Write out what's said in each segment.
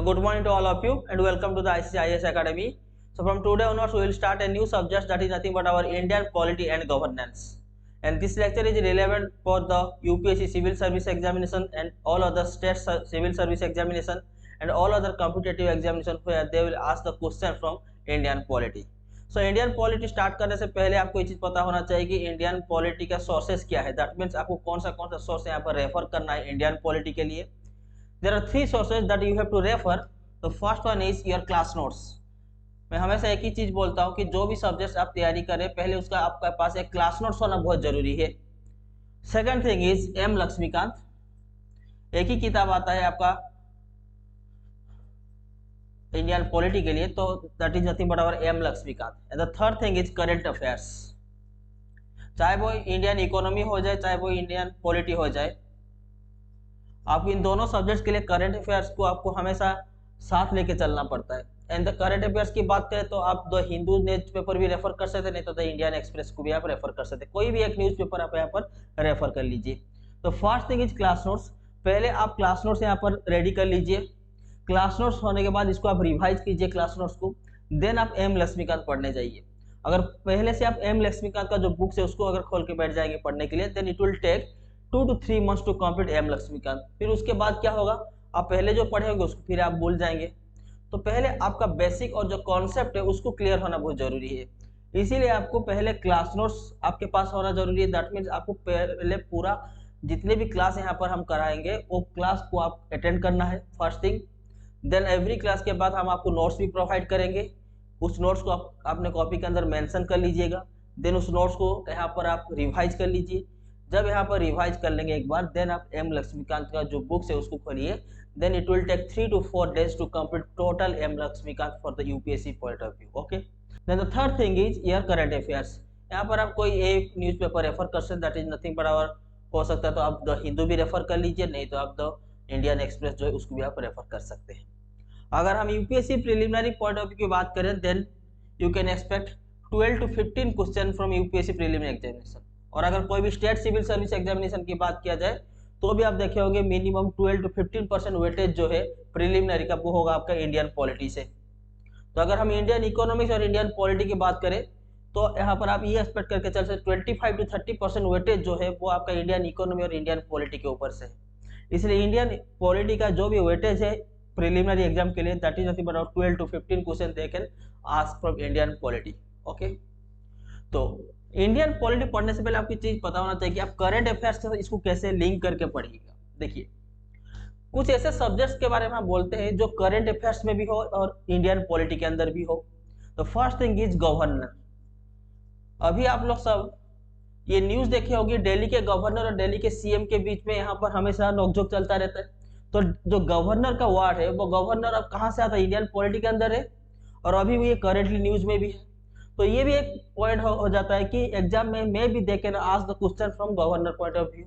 good morning to all of you and welcome to the ICIS Academy. So from today onwards we will start a new subject that is nothing but our Indian polity and governance. And this lecture is relevant for the UPSC civil service examination and all other state civil service examination and all other competitive examination where they will ask the question from Indian polity. So Indian polity start करने से पहले आपको ये चीज पता होना चाहिए कि इंडियन पॉलिटी का सोर्सेस क्या है. दैट मीन्स आपको कौन सा सोर्स यहाँ पर रेफर करना है इंडियन पॉलिटी के लिए. There are three sources that you have to refer. The first one is your class notes. मैं हमेशा एक ही चीज बोलता हूँ कि जो भी सब्जेक्ट आप तैयारी करें पहले उसका आपके पास एक क्लास नोट्स होना बहुत जरूरी है. Second thing is M Laxmikanth. एक ही किताब आता है आपका इंडियन पॉलिटी के लिए, तो that is nothing but our M Laxmikanth. And the third thing is current affairs. चाहे वो इंडियन इकोनॉमी हो जाए चाहे वो इंडियन पॉलिटी हो जाए, आपको इन दोनों सब्जेक्ट्स के लिए करंट अफेयर्स को आपको हमेशा साथ लेके चलना पड़ता है. एंड द करंट अफेयर्स की बात करें तो आप द हिंदू न्यूज़पेपर भी रेफर कर सकते, नहीं तो द इंडियन एक्सप्रेस को भी आप रेफर कर सकते. कोई भी एक न्यूज़पेपर आप यहाँ पर रेफर कर लीजिए. तो first thing is class notes. पहले आप क्लास नोट्स यहाँ पर रेडी कर लीजिए. क्लास नोट्स होने के बाद इसको आप रिवाइज कीजिए क्लास नोट्स को. देन आप एम लक्ष्मीकांत पढ़ने जाइए. अगर पहले से आप एम लक्ष्मीकांत का जो बुक्स है उसको अगर खोल के बैठ जाएंगे पढ़ने के लिए, then it will take 2 to 3 months to complete M Laxmikanth. फिर उसके बाद क्या होगा, आप पहले जो पढ़े होंगे उसको फिर आप भूल जाएंगे. तो पहले आपका बेसिक और जो कॉन्सेप्ट है उसको क्लियर होना बहुत जरूरी है. इसीलिए आपको पहले क्लास नोट्स आपके पास होना जरूरी है. दैट मीन्स आपको पहले पूरा जितने भी क्लास यहाँ पर हम कराएंगे वो क्लास को आप अटेंड करना है first thing. Then every class के बाद हम आपको नोट्स भी प्रोवाइड करेंगे. उस नोट्स को आप अपने कॉपी के अंदर मेंशन कर लीजिएगा. देन उस नोट्स को यहाँ पर आप रिवाइज कर लीजिए. जब यहाँ पर रिवाइज कर लेंगे एक बार, देन आप एम लक्ष्मीकांत का जो बुक्स है उसको खोलिए. Then it will take 3 to 4 days to complete total M Laxmikanth for the UPSC point of view. Okay. Then the third thing is your current affairs. यहाँ पर आप कोई एक न्यूज़पेपर रेफर कर सकते, that is nothing but our हो सकता है तो आप द हिंदू भी रेफर कर लीजिए, नहीं तो आप द इंडियन एक्सप्रेस जो है उसको भी आप रेफर कर सकते हैं. अगर हम UPSC preliminary point of view की बात करें, then you can expect 12 to 15 question from UPSC preliminary examination. और अगर कोई भी स्टेट सिविल सर्विस एग्जामिनेशन की बात किया जाए तो भी आप देखे होंगे मिनिमम 12 to 15% वेटेज जो है प्रिलिमिनरी का वो होगा आपका इंडियन पॉलिटी से. तो अगर हम इंडियन इकोनॉमिक्स और इंडियन पॉलिटी की बात करें तो यहाँ पर आप ये एक्सपेक्ट करके चल सकते 25 to 30% वेटेज जो है वो आपका इंडियन इकोनॉमी और इंडियन पॉलिटी के ऊपर से है. इसलिए इंडियन पॉलिटी का जो भी वेटेज है प्रिलिमिनरी एग्जाम के लिए, that is nothing but 12 to 15 question they can ask from Indian polity. Okay. तो इंडियन पॉलिटी पढ़ने से पहले आपकी चीज पता होना चाहिए कि आप करंट अफेयर्स के साथ इसको कैसे लिंक करके पढ़िएगा. देखिए, कुछ ऐसे सब्जेक्ट्स के बारे में हम बोलते हैं जो करंट अफेयर्स में भी हो और इंडियन पॉलिटी के अंदर भी हो. तो फर्स्ट थिंग इज गवर्नर. अभी आप लोग सब ये न्यूज देखे होगी, दिल्ली के गवर्नर और दिल्ली के सीएम के बीच में यहाँ पर हमेशा नोकझोंक चलता रहता है. तो जो गवर्नर का वार्ड है वो गवर्नर अब कहाँ से आता है, इंडियन पॉलिटी के अंदर है और अभी भी ये करेंटली न्यूज में भी है. तो ये भी एक पॉइंट हो जाता है कि एग्जाम में भी they can ask the question from governor point of view.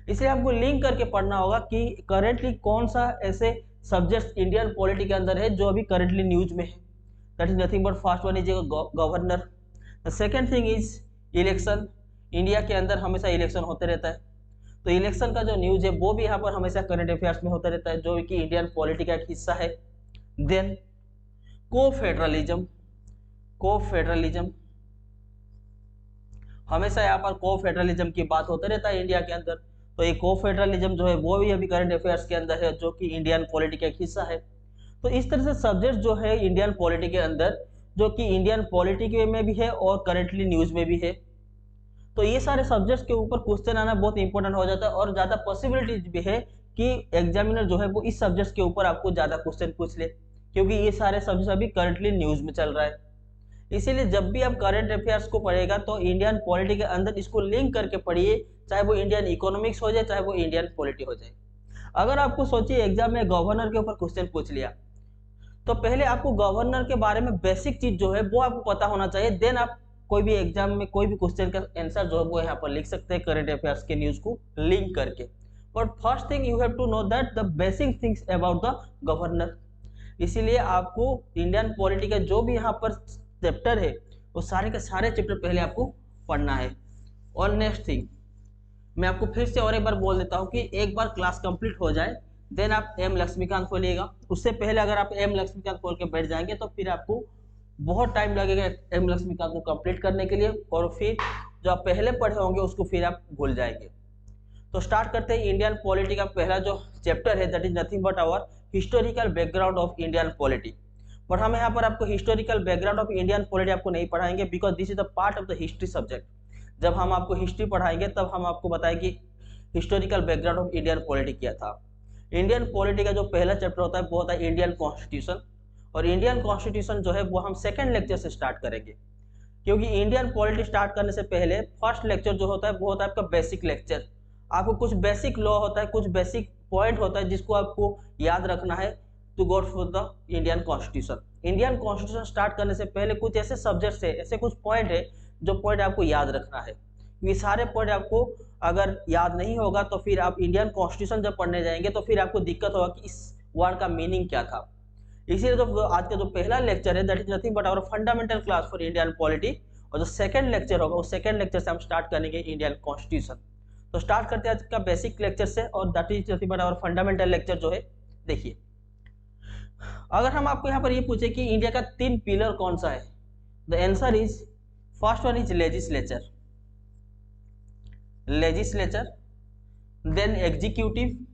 इसलिए आपको लिंक करके पढ़ना होगा कि करेंटली कौन सा ऐसे सब्जेक्ट इंडियन पॉलिटी के अंदर है जो अभी करेंटली न्यूज में है. That is nothing but first one is governor. The second thing is election. India के अंदर हमेशा इलेक्शन होते रहता है, तो इलेक्शन का जो न्यूज है वो भी यहाँ पर हमेशा करंट अफेयर्स में होता रहता है जो कि इंडियन पॉलिटी का एक हिस्सा है. देन को फेडरलिज्म. हमेशा यहाँ पर को फेडरलिज्म की बात होते रहता है इंडिया के अंदर. तो ये को फेडरलिज्म जो है वो भी अभी करंट अफेयर्स के अंदर है जो कि इंडियन पॉलिटी का एक हिस्सा है. तो इस तरह से सब्जेक्ट जो है इंडियन पॉलिटी के अंदर जो कि इंडियन पॉलिटी में भी है और करेंटली न्यूज में भी है. तो ये सारे सब्जेक्ट्स के ऊपर क्वेश्चन आना बहुत इंपॉर्टेंट हो जाता है और ज्यादा पॉसिबिलिटीज भी है कि एग्जामिनर जो है वो इस सब्जेक्ट के ऊपर आपको ज्यादा क्वेश्चन पूछ ले, क्योंकि ये सारे सब्जेक्ट अभी करंटली न्यूज में चल रहा है. इसीलिए जब भी आप करंट अफेयर्स को पढ़ेगा तो इंडियन पॉलिटी के अंदर इसको लिंक करके पढ़िए, चाहे वो इंडियन इकोनॉमिक्स हो जाए चाहे वो इंडियन पॉलिटी हो जाए. अगर आपको सोचिए एग्जाम में गवर्नर के ऊपर क्वेश्चन पूछ लिया तो पहले आपको गवर्नर के बारे में बेसिक चीज जो है वो आपको पता होना चाहिए. देन आप कोई भी एग्जाम में कोई भी क्वेश्चन का आंसर जो है वो यहाँ पर लिख सकते हैं करंट अफेयर्स के न्यूज को लिंक करके. But first thing you have to know that the basic things about the governor. इसीलिए आपको इंडियन पॉलिटी का जो भी यहाँ पर चैप्टर है वो सारे के सारे चैप्टर पहले आपको पढ़ना है. और नेक्स्ट थिंग मैं आपको फिर से और एक बार बोल देता हूँ कि एक बार क्लास कंप्लीट हो जाए देन आप एम लक्ष्मीकांत खोलिएगा। उससे पहले अगर आप एम लक्ष्मीकांत खोल के बैठ जाएंगे तो फिर आपको बहुत टाइम लगेगा एम लक्ष्मीकांत को कंप्लीट करने के लिए, और फिर जो आप पहले पढ़े होंगे उसको फिर आप भूल जाएंगे। तो स्टार्ट करते हैं इंडियन पॉलिटी का पहला जो चैप्टर है, that is nothing but our historical background of Indian polity. But हम यहाँ पर आपको historical background of Indian polity आपको नहीं पढ़ाएंगे, because this is the part of the history subject. जब हम आपको हिस्ट्री पढ़ाएंगे तब हम आपको बताएंगे historical background of Indian polity क्या था। इंडियन पॉलिटी का जो पहला चैप्टर होता है वो होता है इंडियन कॉन्स्टिट्यूशन, और इंडियन कॉन्स्टिट्यूशन जो है वो हम सेकंड लेक्चर से स्टार्ट करेंगे, क्योंकि इंडियन पॉलिटी स्टार्ट करने से पहले फर्स्ट लेक्चर जो होता है वो होता है आपका बेसिक लेक्चर। आपको कुछ बेसिक लॉ होता है, कुछ बेसिक पॉइंट होता है जिसको आपको याद रखना है to go for the Indian constitution. Indian constitution start करने से पहले कुछ ऐसे सब्जेक्ट्स है, ऐसे कुछ पॉइंट है जो पॉइंट आपको याद रखना है। ये सारे पॉइंट आपको अगर याद नहीं होगा तो फिर आप इंडियन कॉन्स्टिट्यूशन जब पढ़ने जाएंगे तो फिर आपको दिक्कत होगा कि इस वर्ड का मीनिंग क्या था। इसीलिए तो आज का जो पहला लेक्चर है that is nothing but our fundamental class for Indian polity, और जो सेकंड लेक्चर होगा उस सेकंड लेक्चर से हम स्टार्ट करेंगे इंडियन कॉन्स्टिट्यूशन। तो स्टार्ट करते हैं आज का बेसिक लेक्चर से, और that is nothing but our fundamental lecture जो है। देखिए, अगर हम आपको यहाँ पर ये पूछे कि इंडिया का 3 पिलर कौन सा है, the answer is first one is legislature, then executive,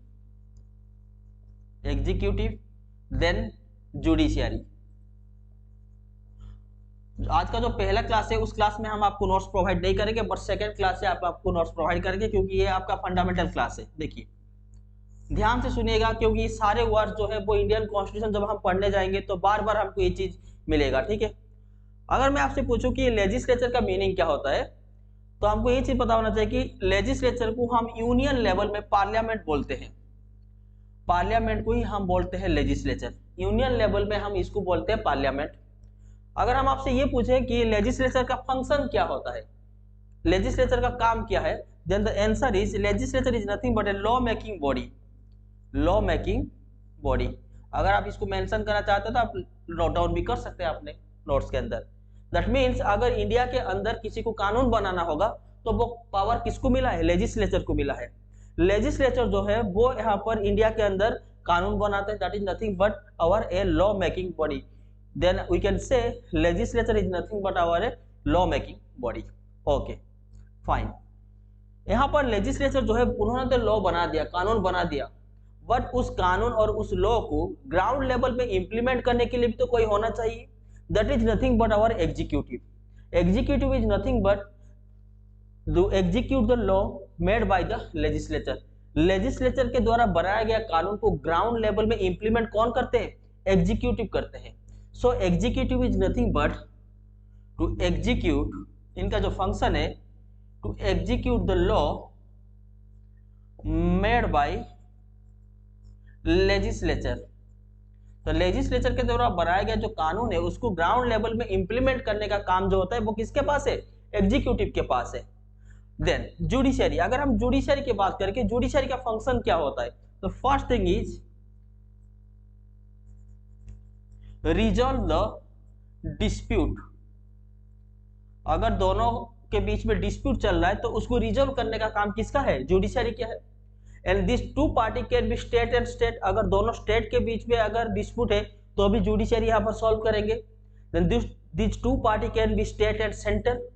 then judiciary. आज का जो पहला क्लास है उस क्लास में हम आपको नोट्स प्रोवाइड नहीं करेंगे, बट सेकंड क्लास से आपको नोट्स प्रोवाइड करेंगे, क्योंकि ये आपका फंडामेंटल क्लास है। देखिए ध्यान से सुनिएगा, क्योंकि ये सारे वर्ड्स जो है वो इंडियन कॉन्स्टिट्यूशन जब हम पढ़ने जाएंगे तो बार बार हमको ये चीज मिलेगा, ठीक है। अगर मैं आपसे पूछूं कि लेजिस्लेचर का मीनिंग क्या होता है, तो हमको ये चीज पता होना चाहिए कि लेजिस्लेचर को हम यूनियन लेवल में पार्लियामेंट बोलते हैं, पार्लियामेंट को ही हम बोलते हैं लेजिस्लेचर। यूनियन लेवल में हम इसको बोलते हैं पार्लियामेंट। अगर हम आपसे ये पूछे कि लेजिस्लेचर का फंक्शन क्या होता है, लेजिस्लेचर का काम क्या है, then the answer is legislature is nothing but a law making body, law making body. अगर आप इसको मेंशन करना चाहते हो तो आप नोट डाउन भी कर सकते हैं अपने नोट्स के अंदर। दैट मीन्स अगर इंडिया के अंदर किसी को कानून बनाना होगा तो वो पावर किसको मिला है, लेजिस्लेचर को मिला है। लेजिस्लेचर जो है वो यहाँ पर इंडिया के अंदर कानून बनाते हैं, that is nothing but our a law making body. Then we can say legislature is nothing but our a law making body. Okay fine. यहाँ पर लेजिस्लेचर जो है उन्होंने तो लॉ बना दिया, कानून बना दिया, बट उस कानून और उस लॉ को ग्राउंड लेवल पे इंप्लीमेंट करने के लिए भी तो कोई होना चाहिए, that is nothing but our executive. Executive is nothing but to execute the law made by the legislature. लेजिस्लेचर के द्वारा बनाया गया कानून को ग्राउंड लेवल में इंप्लीमेंट कौन करते हैं, एग्जीक्यूटिव करते हैं। So executive is nothing but to execute, इनका जो फंक्शन है to execute the law made by legislature. तो लेजिस्लेचर के द्वारा बनाया गया जो कानून है उसको ग्राउंड लेवल में इंप्लीमेंट करने का काम जो होता है वो किसके पास है, एग्जीक्यूटिव के पास है। देन जुडिशरी, अगर हम जुडिशरी की बात करें कि जुडिशरी का फंक्शन क्या होता है, तो first thing is resolve the dispute. अगर दोनों के बीच में डिस्प्यूट चल रहा है तो उसको रिजॉल्व करने का काम किसका है, जुडिशरी क्या है। And this two party can be state and state, अगर दोनों स्टेट के बीच में अगर डिस्प्यूट है तो भी जुडिशरी यहाँ पर सॉल्व करेंगे। Then this two party can be state and centre,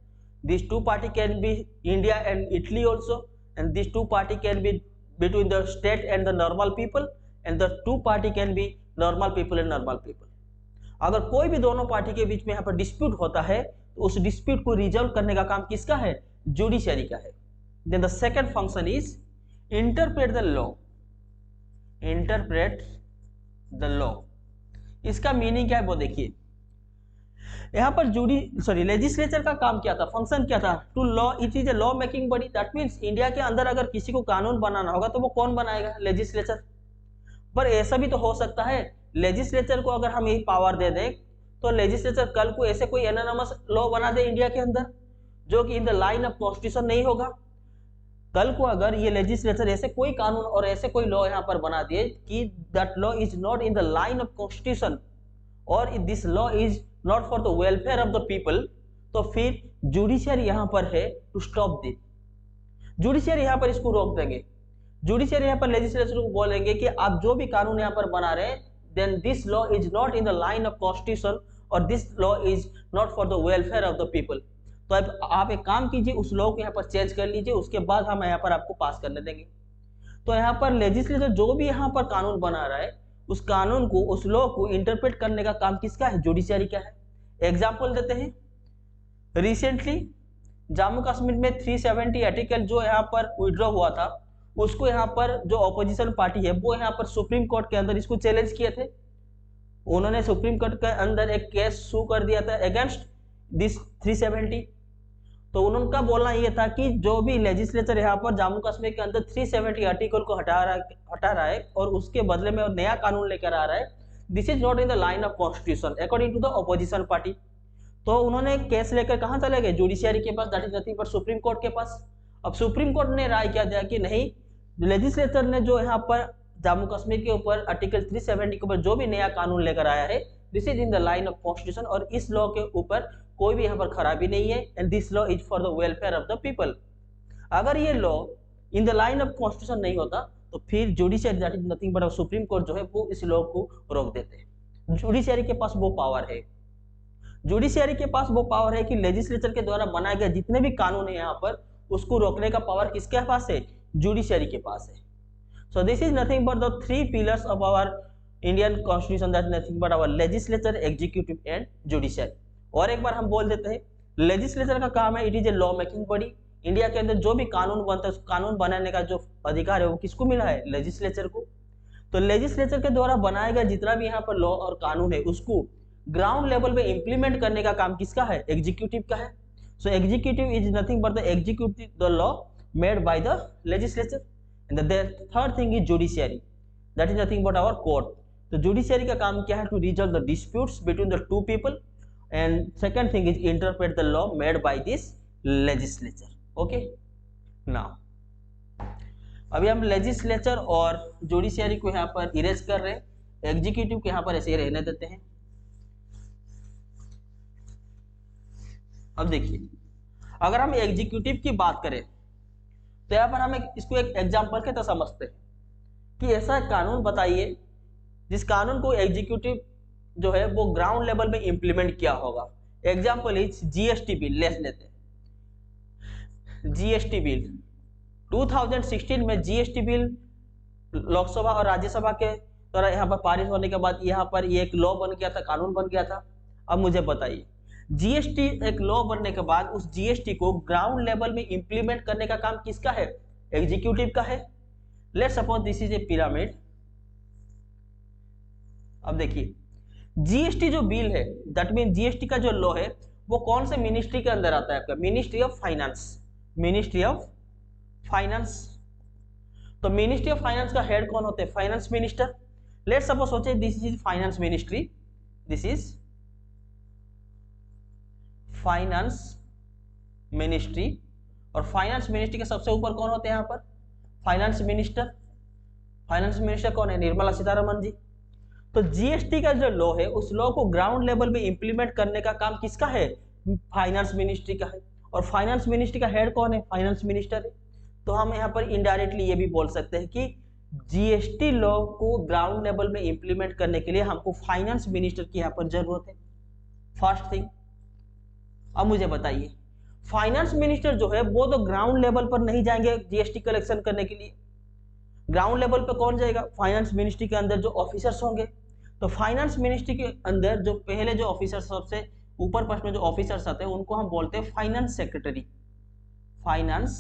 this two party can be India and Italy also, and this two party can be between the state and the normal people, and the two party can be normal people and normal people. अगर कोई भी दोनों party के बीच में यहाँ पर dispute होता है तो उस डिस्प्यूट को रिजॉल्व करने का काम किसका है, जुडिशरी का है। Then the second function is interpret the law, interpret the law. इसका मीनिंग क्या है वो देखिए, यहाँ पर लेजिस्लेचर का काम क्या था, फंक्शन क्या था, to law, it is a law making body. That means India के अंदर अगर किसी को कानून बनाना होगा तो वो कौन बनाएगा, लेजिस्लेचर। पर ऐसा भी तो हो सकता है लेजिस्लेचर को अगर हम यही पावर दे दें तो लेजिस्लेचर कल को ऐसे कोई एनोनिमस लॉ बना दे इंडिया के अंदर जो कि in the line of constitution नहीं होगा। कल को अगर ये लेजिस्लेचर ऐसे कोई कानून और ऐसे कोई लॉ यहाँ पर बना दिए कि that law is not in the line of constitution और this law is not for the welfare of the people, तो फिर जुडिशरी यहाँ पर है टू स्टॉप दिस, जुडिशरी यहाँ पर इसको रोक देंगे। जुडिशियरी यहाँ पर लेजिस्लेचर को बोलेंगे कि आप जो भी कानून यहाँ पर बना रहे हैं, then this law is not in the line of constitution और this law is not for the welfare of the people. तो अब आप एक काम कीजिए, उस लॉ को यहाँ पर चेंज कर लीजिए, उसके बाद हम यहाँ पर आपको पास करने देंगे। तो यहाँ पर लेजिस्लेचर जो भी यहाँ पर कानून बना रहा है, उस कानून को, उस लॉ को इंटरप्रेट करने का काम किसका है? जुडिशियरी का है। एग्जाम्पल देते हैं, रिसेंटली जम्मू कश्मीर में 370 आर्टिकल जो यहाँ पर विड्रॉ हुआ था, उसको यहाँ पर जो ऑपोजिशन पार्टी है वो यहाँ पर सुप्रीम कोर्ट के अंदर इसको चैलेंज किए थे। उन्होंने सुप्रीम कोर्ट के अंदर एक केस शू कर दिया था अगेंस्ट दिस 370। तो उनका बोलना ये था कि जो भी लेजिस्लेचर यहाँ पर जम्मू कश्मीर के अंदर 370 आर्टिकल को हटा रहा है और उसके बदले में नया कानून लेकर आ रहा है, this is not in the line of constitution according to the opposition party. तो उन्होंने केस लेकर कहां चले गए? जुडिशियरी के पास, that is nothing but supreme court के पास। अब सुप्रीम कोर्ट ने राय क्या दिया कि नहीं, लेजिस्लेचर ने जो यहाँ पर जम्मू कश्मीर के ऊपर आर्टिकल 370 के ऊपर जो भी नया कानून लेकर आया है, this is in the line of constitution और इस लॉ के ऊपर कोई भी यहाँ पर खराबी नहीं है, and this law is for the welfare of the people. अगर ये law in the line of constitution नहीं होता तो फिर judiciary, that is nothing but supreme court जो है वो इस लॉ को रोक देते हैं। जुडिशियरी के पास वो पावर है, जुडिशियरी के पास वो पावर है कि लेजिस्लेचर के द्वारा बनाए गए जितने भी कानून है यहाँ पर, उसको रोकने का पावर किसके पास है? जुडिशियरी के पास है। So this is nothing but the three pillars of our Indian constitution, that is nothing but our legislature, executive and judiciary. और एक बार हम बोल देते हैं, लेजिस्लेचर का काम है, it is a law making body. India के अंदर जो भी कानून बनता है, कानून बनाने का जो अधिकार है वो किसको मिला है? लेजिस्लेचर को। तो लेजिस्लेचर के द्वारा बनाया गया जितना भी यहाँ पर लॉ और कानून है, उसको ग्राउंड लेवल पे इंप्लीमेंट करने का काम किसका है? एग्जीक्यूटिव का है। So executive is nothing but the executive the law made by the legislature. And the third thing is judiciary, that is nothing but our court. तो जुडिशियरी का काम क्या है? To resolve the disputes between the two people, and second thing is interpret the law made by this legislature. Okay, now अभी हम legislature और judiciary को यहाँ पर इरेज कर रहे हैं, एग्जीक्यूटिव को यहाँ पर ऐसे रहने देते हैं। अब देखिए, अगर हम एग्जीक्यूटिव की बात करें तो यहाँ पर हम इसको एक एग्जाम्पल के तरह समझते हैं कि ऐसा एक कानून बताइए जिस कानून को एग्जीक्यूटिव जो है वो ग्राउंड लेवल में इंप्लीमेंट किया होगा। एग्जाम्पल इज जीएसटी बिल ले लेते हैं। जीएसटी बिल 2016 में जीएसटी बिल लोकसभा और राज्यसभा के द्वारा यहाँ पर पारित होने के बाद यहाँ पर ये एक लॉ बन गया था, कानून बन गया था। अब मुझे बताइए, जीएसटी एक लॉ बनने के बाद उस जीएसटी को ग्राउंड लेवल में इंप्लीमेंट करने का काम किसका है? एग्जीक्यूटिव का है। Let's suppose this is a pyramid. अब देखिए, जीएसटी जो बिल है, दैट मीन जीएसटी का जो लॉ है वो कौन से मिनिस्ट्री के अंदर आता है? आपका ministry of finance. Ministry of finance. तो मिनिस्ट्री ऑफ फाइनेंस का हेड कौन होते हैं? Finance minister. लेट्स सपोज सोचे this is finance ministry, this is finance ministry, और फाइनेंस मिनिस्ट्री के सबसे ऊपर कौन होते हैं यहाँ पर? Finance minister. फाइनेंस मिनिस्टर कौन है? निर्मला सीतारमण जी। तो जीएसटी का जो लॉ है उस लॉ को ग्राउंड लेवल में इंप्लीमेंट करने का काम किसका है? फाइनेंस मिनिस्ट्री का है। और फाइनेंस मिनिस्ट्री का हेड कौन है? फाइनेंस मिनिस्टर है। तो हम यहाँ पर इनडायरेक्टली ये भी बोल सकते हैं कि जीएसटी लॉ को ग्राउंड लेवल में इंप्लीमेंट करने के लिए हमको फाइनेंस मिनिस्टर की यहाँ पर जरूरत है, फर्स्ट थिंग। अब मुझे बताइए, फाइनेंस मिनिस्टर जो है वो तो ग्राउंड लेवल पर नहीं जाएंगे जीएसटी कलेक्शन करने के लिए। ग्राउंड लेवल पर कौन जाएगा? फाइनेंस मिनिस्ट्री के अंदर जो ऑफिसर्स होंगे। तो फाइनेंस मिनिस्ट्री के अंदर जो पहले जो ऑफिसर्स, सबसे ऊपर पोस्ट में जो ऑफिसर्स आते हैं उनको हम बोलते हैं फाइनेंस सेक्रेटरी। Finance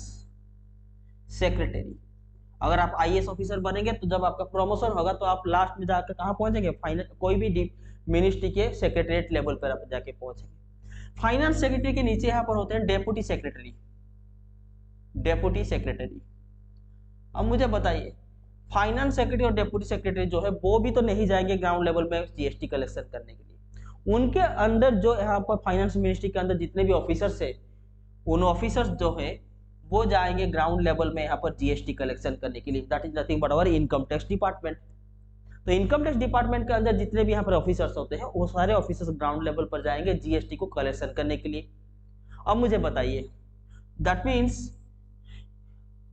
secretary. अगर आप आईएएस ऑफिसर बनेंगे तो जब आपका प्रमोशन होगा तो आप लास्ट में जाकर कहाँ पहुंचेंगे? कोई भी मिनिस्ट्री के सेक्रेटरीट लेवल पर आप जाके पहुंचेंगे। फाइनेंस सेक्रेटरी के नीचे यहाँ पर होते हैं डेप्यूटी सेक्रेटरी। Deputy secretary. अब मुझे बताइए, फाइनेंस सेक्रेटरी और डेप्यूटी सेक्रेटरी जो है वो भी तो नहीं जाएंगे ग्राउंड लेवल में जीएसटी कलेक्शन करने के लिए। उनके अंदर जो यहाँ पर फाइनेंस मिनिस्ट्री के अंदर जितने भी ऑफिसर्स है, उन ऑफिसर्स जो है वो जाएंगे ग्राउंड लेवल में यहाँ पर जीएसटी कलेक्शन करने के लिए। That is nothing but our income tax department. तो इनकम टैक्स डिपार्टमेंट के अंदर जितने भी यहाँ पर ऑफिसर्स होते हैं वो सारे ऑफिसर्स ग्राउंड लेवल पर जाएंगे जीएसटी को कलेक्शन करने के लिए। अब मुझे बताइए, दैट मीन्स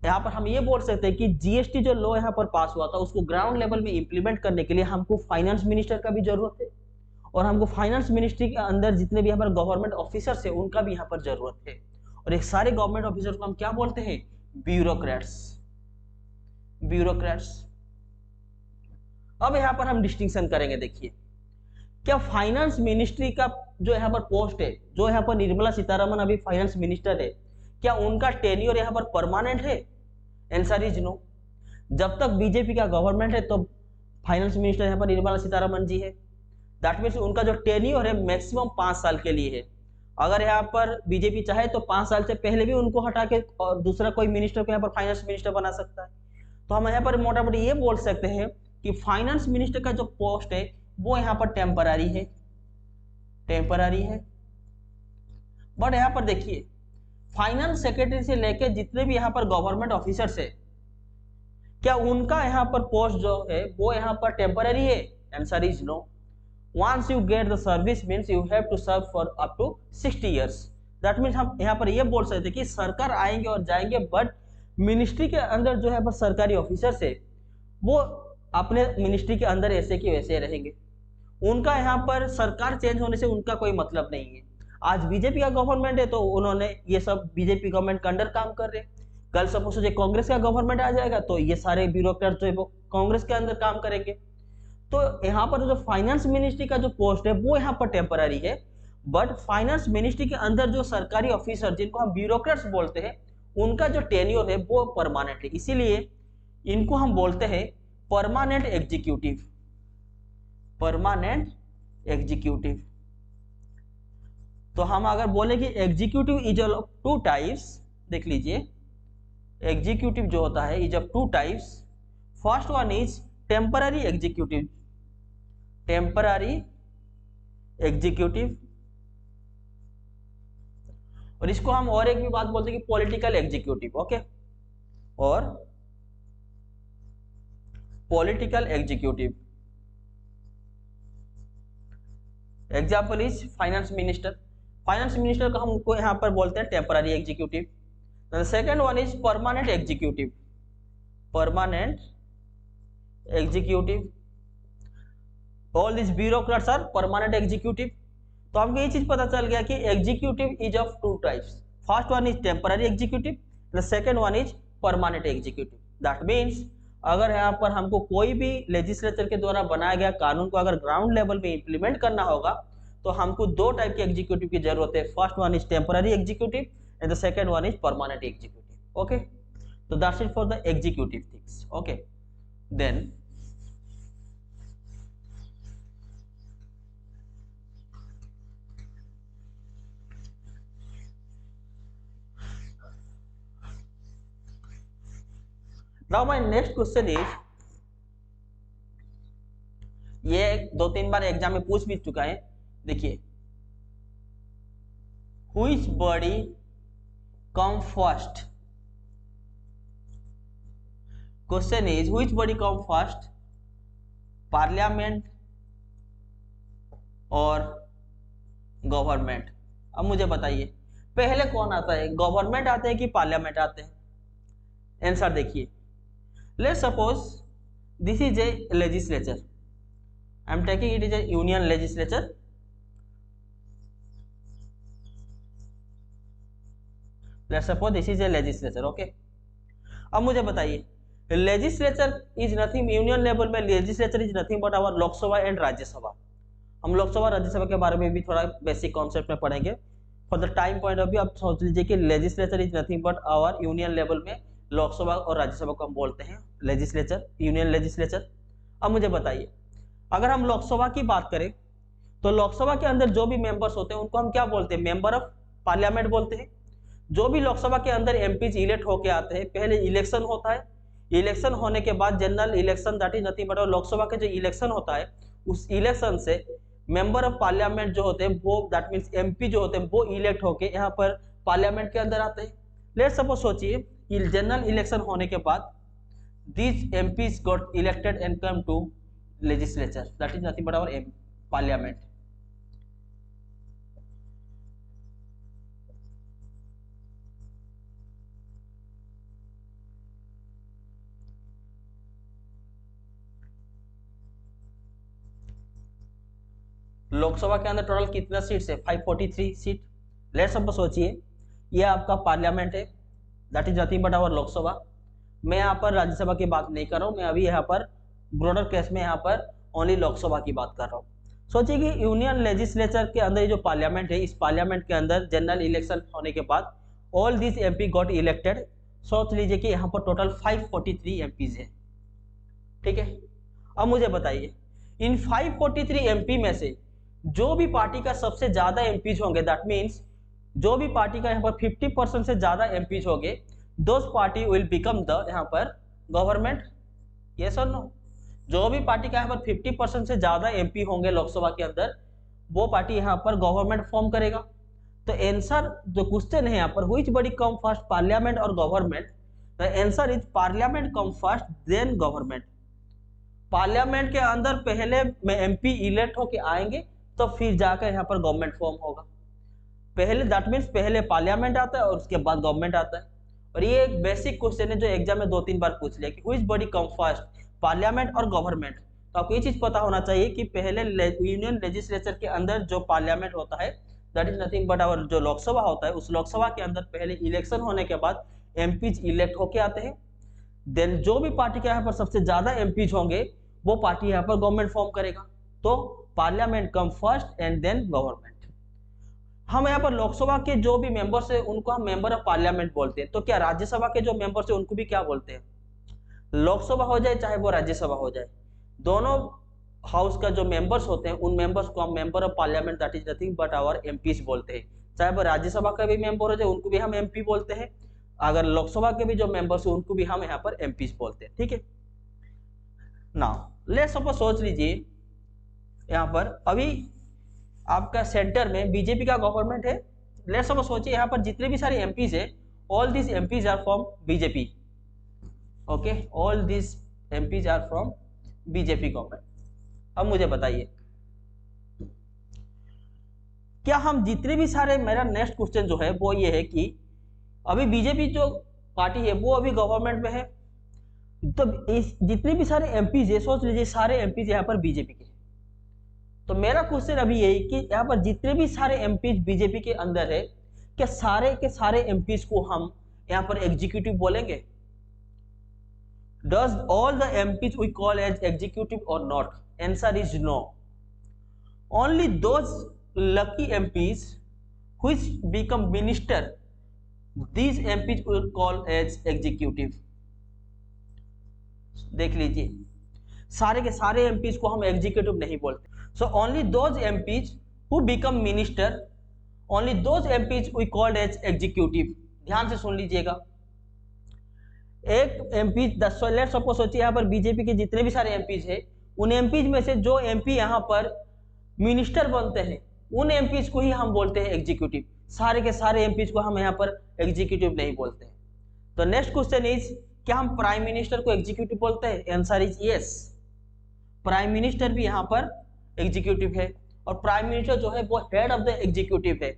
यहाँ पर हम ये बोल सकते हैं कि जीएसटी जो लॉ यहाँ पर पास हुआ था उसको ग्राउंड लेवल में इंप्लीमेंट करने के लिए हमको फाइनेंस मिनिस्टर का भी जरूरत है, और हमको फाइनेंस मिनिस्ट्री के अंदर जितने भी यहाँ पर गवर्नमेंट ऑफिसर्स है उनका भी यहाँ पर जरूरत है। और एक सारे गवर्नमेंट ऑफिसर को हम क्या बोलते हैं? ब्यूरोक्रेट्स। ब्यूरोक्रेट्स। अब यहाँ पर हम डिस्टिंक्शन करेंगे। देखिए, क्या फाइनेंस मिनिस्ट्री का जो यहाँ पर पोस्ट है, जो यहाँ पर निर्मला सीतारमन अभी फाइनेंस मिनिस्टर है, क्या उनका टेन्योर यहाँ पर परमानेंट है? Answer is no. जब तक बीजेपी का गवर्नमेंट है तो फाइनेंस मिनिस्टर यहाँ पर निर्मला सीतारमन जी है। दैट मीन्स उनका जो टेन्योर है मैक्सिमम 5 साल के लिए है। अगर यहाँ पर बीजेपी चाहे तो 5 साल से पहले भी उनको हटा के और दूसरा कोई मिनिस्टर को यहाँ पर फाइनेंस मिनिस्टर बना सकता है। तो हम यहाँ पर मोटा मोटी ये बोल सकते हैं कि फाइनेंस मिनिस्टर का जो पोस्ट है वो यहाँ पर टेम्पररी है, टेम्पररी है। बट यहाँ पर देखिए, फाइनेंस सेक्रेटरी से लेके जितने भी यहाँ पर गवर्नमेंट ऑफिसर्स है, क्या उनका यहाँ पर पोस्ट जो है वो यहाँ पर टेम्पररी है? Answer is no. Once you get the service means you have to serve for up to 60 years. That means हम यहाँ पर ये बोल सकते हैं कि सरकार आएंगे और जाएंगे, बट मिनिस्ट्री के अंदर जो है पर सरकारी ऑफिसर्स है वो अपने मिनिस्ट्री के अंदर ऐसे की वैसे रहेंगे। उनका यहाँ पर सरकार चेंज होने से उनका कोई मतलब नहीं है। आज बीजेपी का गवर्नमेंट है तो उन्होंने ये सब बीजेपी गवर्नमेंट के अंडर काम कर रहे हैं। कल सपोज कांग्रेस का गवर्नमेंट आ जाएगा तो ये सारे ब्यूरोक्रेट जो है वो कांग्रेस के अंदर काम करेंगे। तो यहाँ पर जो फाइनेंस मिनिस्ट्री का जो पोस्ट है वो यहाँ पर टेम्पररी है, बट फाइनेंस मिनिस्ट्री के अंदर जो सरकारी ऑफिसर जिनको हम ब्यूरोक्रेट्स बोलते हैं उनका जो टेन्योर है वो परमानेंट है, इसीलिए इनको हम बोलते हैं परमानेंट एग्जीक्यूटिव। Permanent executive. तो हम अगर बोले कि एग्जीक्यूटिव इज ऑफ 2 टाइप्स, देख लीजिए, एग्जीक्यूटिव जो होता है is of 2 types. First one is temporary executive, temporary executive, और इसको हम और एक भी बात बोलते हैं कि पॉलिटिकल एग्जीक्यूटिव। ओके, और political executive. Example is finance minister. Finance minister को हमको यहाँ पर बोलते हैं temporary executive. Second one is permanent executive, permanent executive. All this bureaucrats are permanent executive. तो हमको ये चीज पता चल गया कि executive is of 2 types. First one is temporary executive, the second one is permanent executive. That means अगर यहाँ पर हमको कोई भी लेजिस्लेचर के द्वारा बनाया गया कानून को अगर ग्राउंड लेवल पे इंप्लीमेंट करना होगा तो हमको 2 टाइप के एग्जीक्यूटिव की जरूरत है। First one is temporary executive and the second one is permanent executive. Okay, तो that's it for the executive things. Okay, then now my next question is, ये 2-3 बार एग्जाम में पूछ भी चुका है। देखिए, which body come first? Question is which body come first, parliament और government? अब मुझे बताइए पहले कौन आता है, गवर्नमेंट आते हैं कि पार्लियामेंट आते हैं? आंसर देखिए, let's suppose this is a legislature. I am taking it is a union legislature. Let's suppose this is a legislature. Okay. अब मुझे बताइए, legislature is nothing, union level में legislature is nothing but our Lok Sabha and Rajya Sabha. हम लोकसभा राज्यसभा के बारे में भी थोड़ा बेसिक कॉन्सेप्ट में पढ़ेंगे। For the time point of view आप सोच लीजिए कि legislature is nothing but our union level में लोकसभा और राज्यसभा को हम बोलते हैं लेजिस्लेचर, यूनियन लेजिस्लेचर। अब मुझे बताइए, अगर हम लोकसभा की बात करें तो लोकसभा के अंदर जो भी मेंबर्स होते हैं उनको हम क्या बोलते हैं? मेंबर ऑफ पार्लियामेंट बोलते हैं। जो भी लोकसभा के अंदर एमपीज इलेक्ट होके आते हैं, पहले इलेक्शन होता है, इलेक्शन होने के बाद general election, that is nothing but Lok Sabha का जो इलेक्शन होता है उस इलेक्शन से मेंबर ऑफ पार्लियामेंट जो होते हैं वो, दैट मीन्स एमपी जो होते हैं वो इलेक्ट होके यहाँ पर पार्लियामेंट के अंदर आते हैं। लेट्स सपोज सोचिए जनरल इलेक्शन होने के बाद these MPs got elected and come to legislature, that is nothing but our parliament. Lok Sabha के अंदर टोटल कितना सीट्स है? 543 सीट। लेट्स सपोज सोचिए ये आपका पार्लियामेंट है, that is nothing but our Lok Sabha. मैं यहाँ पर राज्यसभा की बात नहीं कर रहा हूँ, मैं अभी यहाँ पर ब्रॉडर केस में यहाँ पर ओनली लोकसभा की बात कर रहा हूँ। सोचिए कि यूनियन लेजिस्लेचर के अंदर ये जो पार्लियामेंट है, इस पार्लियामेंट के अंदर जनरल इलेक्शन होने के बाद all this MP got elected. सोच लीजिए कि यहाँ पर टोटल 543 एमपीज है, ठीक है। अब मुझे बताइए इन 543 एमपी में से जो भी पार्टी का सबसे ज्यादा एमपीज होंगे, दैट मीन्स जो भी पार्टी का यहाँ पर 50% से ज्यादा एमपीज होंगे, those party will become the यहाँ पर गवर्नमेंट। यस और नो? जो भी पार्टी का यहाँ पर 50% से ज्यादा एमपी होंगे लोकसभा के अंदर, वो पार्टी यहाँ पर गवर्नमेंट फॉर्म करेगा। तो आंसर जो क्वेश्चन है यहाँ पर, which body come first, parliament और government? The answer is parliament come first then government. Parliament के अंदर पहले में एमपी इलेक्ट होके आएंगे तो फिर जाकर यहाँ पर गवर्नमेंट फॉर्म होगा। पहले दैट मीन्स पहले पार्लियामेंट आता है और उसके बाद गवर्नमेंट आता है। और ये एक बेसिक क्वेश्चन है जो एग्जाम में 2-3 बार पूछ लिया कि which body come first, parliament और गवर्नमेंट। तो आपको ये चीज पता होना चाहिए कि पहले यूनियन लेजिस्लेचर के अंदर जो पार्लियामेंट होता है, that is nothing but our जो लोकसभा होता है, उस लोकसभा के अंदर पहले इलेक्शन होने के बाद एमपीज इलेक्ट होके आते हैं। देन जो भी पार्टी के यहाँ पर सबसे ज्यादा एमपीज होंगे वो पार्टी यहाँ पर गवर्नमेंट फॉर्म करेगा। तो parliament come first and then government. हम यहाँ पर लोकसभा के जो भी मेंबर्स है उनको हम मेंबर ऑफ पार्लियामेंट बोलते हैं। तो क्या राज्यसभा के जो मेंबर्स है उनको भी क्या बोलते हैं? लोकसभा हो जाए चाहे वो राज्यसभा हो जाए, दोनों हाउस का जो मेंबर्स होते हैं उन मेंबर्स को हम member of parliament, that is nothing but our MPs बोलते हैं। चाहे वो राज्यसभा का भी मेंबर हो जाए उनको भी हम एमपी बोलते हैं, अगर लोकसभा के भी जो मेंबर्स है उनको भी हम यहाँ पर एमपीज बोलते हैं, ठीक है। नाउ लेट्स सपोज सोच लीजिए यहाँ पर अभी आपका सेंटर में बीजेपी का गवर्नमेंट है। लेट्स सपोज सोचिए यहाँ पर जितने भी सारे एमपीज है, all this MPs are from BJP. Okay, all this MPs are from BJP government. अब मुझे बताइए क्या हम जितने भी सारे, मेरा नेक्स्ट क्वेश्चन जो है वो ये है कि अभी बीजेपी जो पार्टी है वो अभी गवर्नमेंट में है, तो जितने भी सारे एमपीज है, सोच लीजिए सारे एमपीज यहाँ पर बीजेपी के। तो मेरा क्वेश्चन अभी यही कि यहाँ पर जितने भी सारे एमपीज बीजेपी के अंदर है, क्या सारे के सारे एमपीज को हम यहाँ पर एग्जीक्यूटिव बोलेंगे? Does all the MPs we call as executive or not? Answer is no. Only those lucky MPs which become minister, these MPs we will call as executive. देख लीजिए सारे के सारे MPs को हम एग्जीक्यूटिव नहीं बोलते। So only those MPs who become minister, only those MPs we called as executive. ध्यान से सुन लीजिएगा। एक एमपी, लेट्स सपोज सोचिए यहाँ पर बीजेपी के जितने भी सारे एमपीज हैं, उन एमपीज में से जो एमपी यहाँ पर मिनिस्टर बनते हैं उन एमपीज को ही हम बोलते हैं एग्जीक्यूटिव। सारे के सारे एमपीज को हम यहाँ पर एग्जीक्यूटिव नहीं बोलते हैं। तो नेक्स्ट क्वेश्चन इज, क्या हम प्राइम मिनिस्टर को एग्जीक्यूटिव बोलते हैं? Answer is yes. Prime minister भी यहाँ पर एग्जीक्यूटिव है और प्राइम मिनिस्टर जो है वो हेड ऑफ द एग्जीक्यूटिव है।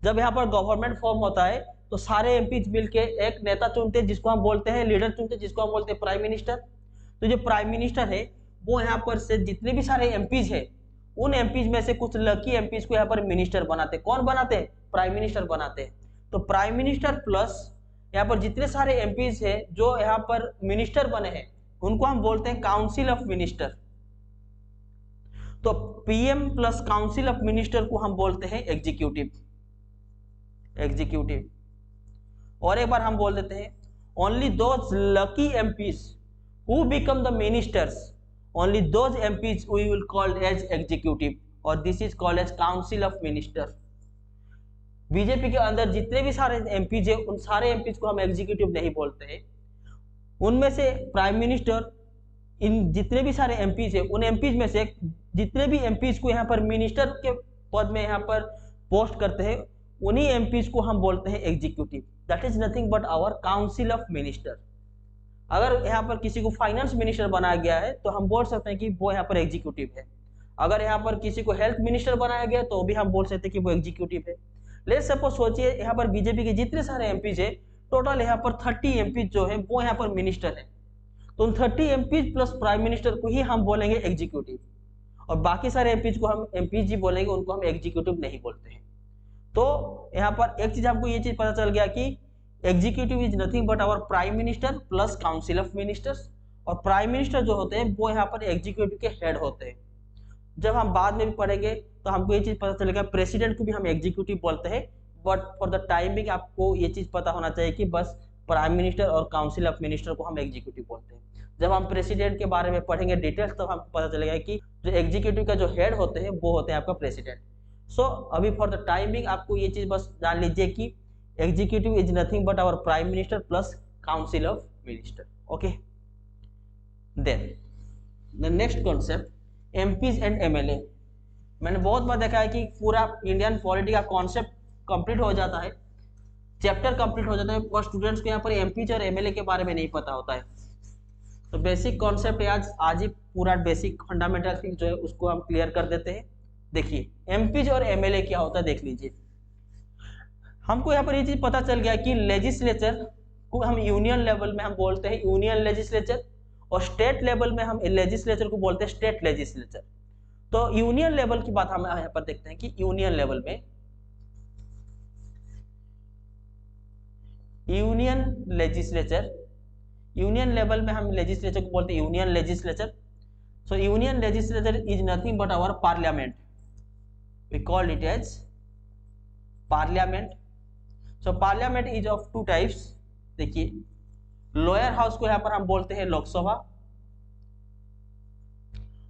जब यहाँ पर गवर्नमेंट फॉर्म होता है तो सारे एमपीज मिलके एक नेता चुनते हैं जिसको हम बोलते हैं लीडर चुनते हैं, जिसको हम बोलते हैं प्राइम मिनिस्टर। तो जो प्राइम मिनिस्टर है वो यहाँ पर से जितने भी सारे एमपीज है उन एमपीज में से कुछ लकी एमपीज को यहाँ पर मिनिस्टर बनाते हैं। कौन बनाते हैं? प्राइम मिनिस्टर बनाते हैं। तो प्राइम मिनिस्टर प्लस यहाँ पर जितने सारे एमपीज है जो यहाँ पर मिनिस्टर बने हैं उनको हम बोलते हैं काउंसिल ऑफ मिनिस्टर। तो PM plus council of minister को हम बोलते हैं एग्जीक्यूटिव। एग्जीक्यूटिव। और एक बार हम बोल देते हैं, only those lucky MPs who become the ministers, only those MPs we will called as executive, और this is called as council of minister. BJP के अंदर जितने भी सारे एमपीज है उन सारे एमपीज को हम एग्जीक्यूटिव नहीं बोलते हैं। उनमें से प्राइम मिनिस्टर, इन जितने भी सारे एमपीज है उन एमपीज में से जितने भी एमपीज को यहाँ पर मिनिस्टर के पद में यहाँ पर पोस्ट करते हैं उन्हीं एमपीज को हम बोलते हैं executive. That is nothing but our council of minister. अगर यहाँ पर किसी को फाइनेंस मिनिस्टर बनाया गया है तो हम बोल सकते हैं कि वो यहाँ पर एग्जीक्यूटिव है। अगर यहाँ पर किसी को हेल्थ मिनिस्टर बनाया गया तो भी हम बोल सकते हैं कि वो एग्जीक्यूटिव है। लेट्स सपोज सोचिए यहाँ पर बीजेपी के जितने सारे एमपीज है, टोटल यहाँ पर 30 एमपीज जो है वो यहाँ पर मिनिस्टर है। तो उन 30 एमपीज प्लस प्राइम मिनिस्टर को ही हम बोलेंगे एग्जीक्यूटिव। और बाकी सारे एमपीज को हम एमपीजी बोलेंगे, उनको हम एग्जीक्यूटिव नहीं बोलते हैं। तो यहाँ पर एक चीज हमको ये चीज पता चल गया कि executive is nothing but our prime minister plus council of ministers, और प्राइम मिनिस्टर जो होते हैं वो यहाँ पर एग्जीक्यूटिव के हेड होते हैं। जब हम बाद में भी पढ़ेंगे तो हमको ये चीज पता चलेगा प्रेसिडेंट को भी हम एग्जीक्यूटिव बोलते हैं, बट फॉर द टाइमिंग आपको ये चीज पता होना चाहिए कि बस प्राइम मिनिस्टर और काउंसिल ऑफ मिनिस्टर को हम एग्जीक्यूटिव बोलते हैं। जब हम प्रेसिडेंट के बारे में पढ़ेंगे डिटेल्स तब हमको पता चलेगा कि जो एग्जीक्यूटिव का जो हेड होते हैं वो होते हैं आपका प्रेसिडेंट। सो अभी फॉर द टाइमिंग आपको ये चीज बस जान लीजिए कि executive is nothing but our prime minister plus council of minister. Okay, then the next concept MPs and MLA. मैंने बहुत बार देखा है कि पूरा इंडियन पॉलिटी का कॉन्सेप्ट कंप्लीट हो जाता है, चैप्टर कंप्लीट हो जाता है, पर स्टूडेंट्स को यहाँ पर एमपीज और एमएलए के बारे में नहीं पता होता है। तो बेसिक कॉन्सेप्ट आज ही पूरा बेसिक फंडामेंटल जो है उसको हम क्लियर कर देते हैं। देखिए एमपीज और एमएलए क्या होता है देख लीजिए। हमको यहाँ पर ये चीज पता चल गया कि लेजिस्लेचर को हम यूनियन लेवल में हम बोलते हैं यूनियन लेजिस्लेचर, और स्टेट लेवल में हम लेजिस्लेचर को बोलते हैं स्टेट लेजिस्लेचर। तो यूनियन लेवल की बात हम यहाँ पर देखते हैं कि यूनियन लेवल में यूनियन लेजिस्लेचर, यूनियन लेवल में हम लेजिस्लेचर को बोलते हैं union legislature. So union legislature is nothing but our parliament, we call it as parliament. So parliament is of two types. देखिए लोअर हाउस को यहाँ पर हम बोलते हैं लोकसभा,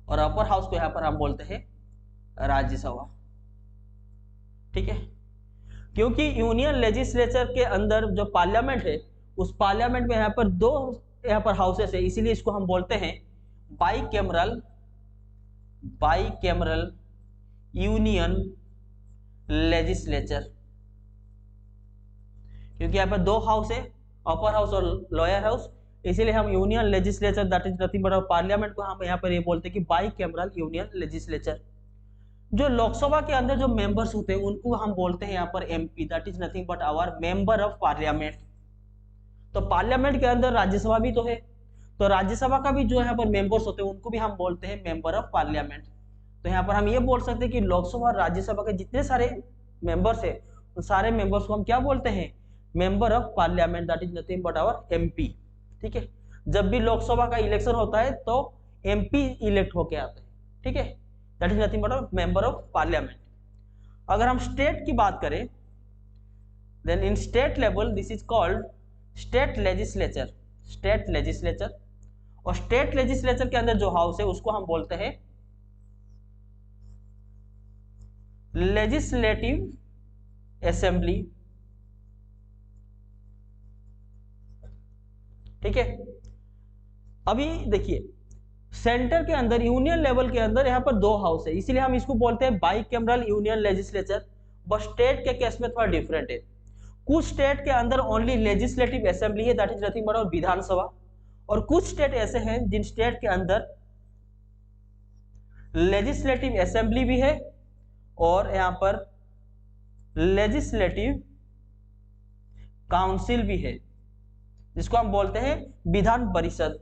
और अपर हाउस को यहाँ पर हम बोलते हैं राज्यसभा। ठीक है, क्योंकि यूनियन लेजिस्लेचर के अंदर जो पार्लियामेंट है उस पार्लियामेंट में यहाँ पर दो यहाँ पर हाउसेस है, इसीलिए इसको हम बोलते हैं बाई कैमरल यूनियन लेजिस्लेचर। क्योंकि यहाँ पर दो हाउस है, अपर हाउस और लोअर हाउस, इसीलिए हम union legislature that is nothing but parliament को हम यहाँ पर ये बोलते हैं कि बाई कैमरल यूनियन लेजिस्लेचर। जो लोकसभा के अंदर जो मेंबर्स होते हैं उनको हम बोलते हैं यहाँ पर MP, that is nothing but our member of parliament. तो पार्लियामेंट के अंदर राज्यसभा भी तो है, तो राज्यसभा का भी जो यहाँ पर मेंबर्स होते हैं उनको भी हम बोलते हैं मेंबर ऑफ पार्लियामेंट। तो यहाँ पर हम ये बोल सकते हैं कि लोकसभा और राज्यसभा के जितने सारे मेंबर्स है उन सारे मेंबर्स को हम क्या बोलते हैं, member of parliament, that is nothing but our MP. ठीक है, जब भी लोकसभा का इलेक्शन होता है तो एमपी इलेक्ट होके आते हैं। ठीक है, that is nothing but member of parliament. अगर हम स्टेट की बात करें then in state level this is called state legislature, state legislature. और स्टेट लेजिस्लेचर के अंदर जो हाउस है उसको हम बोलते हैं लेजिस्लेटिव असेंबली। ठीक है, अभी देखिए सेंटर के अंदर यूनियन लेवल के अंदर यहाँ पर दो हाउस है, इसीलिए हम इसको बोलते हैं by cameral union legislature. But state के केस में थोड़ा डिफरेंट है। कुछ स्टेट के अंदर ओनली लेजिस्लेटिव असेंबली है, दैट इज नथिंग बट विधानसभा, और कुछ स्टेट ऐसे हैं जिन स्टेट के अंदर लेजिस्लेटिव असेंबली भी है और यहाँ पर लेजिस्लेटिव काउंसिल भी है, जिसको हम बोलते हैं विधान परिषद।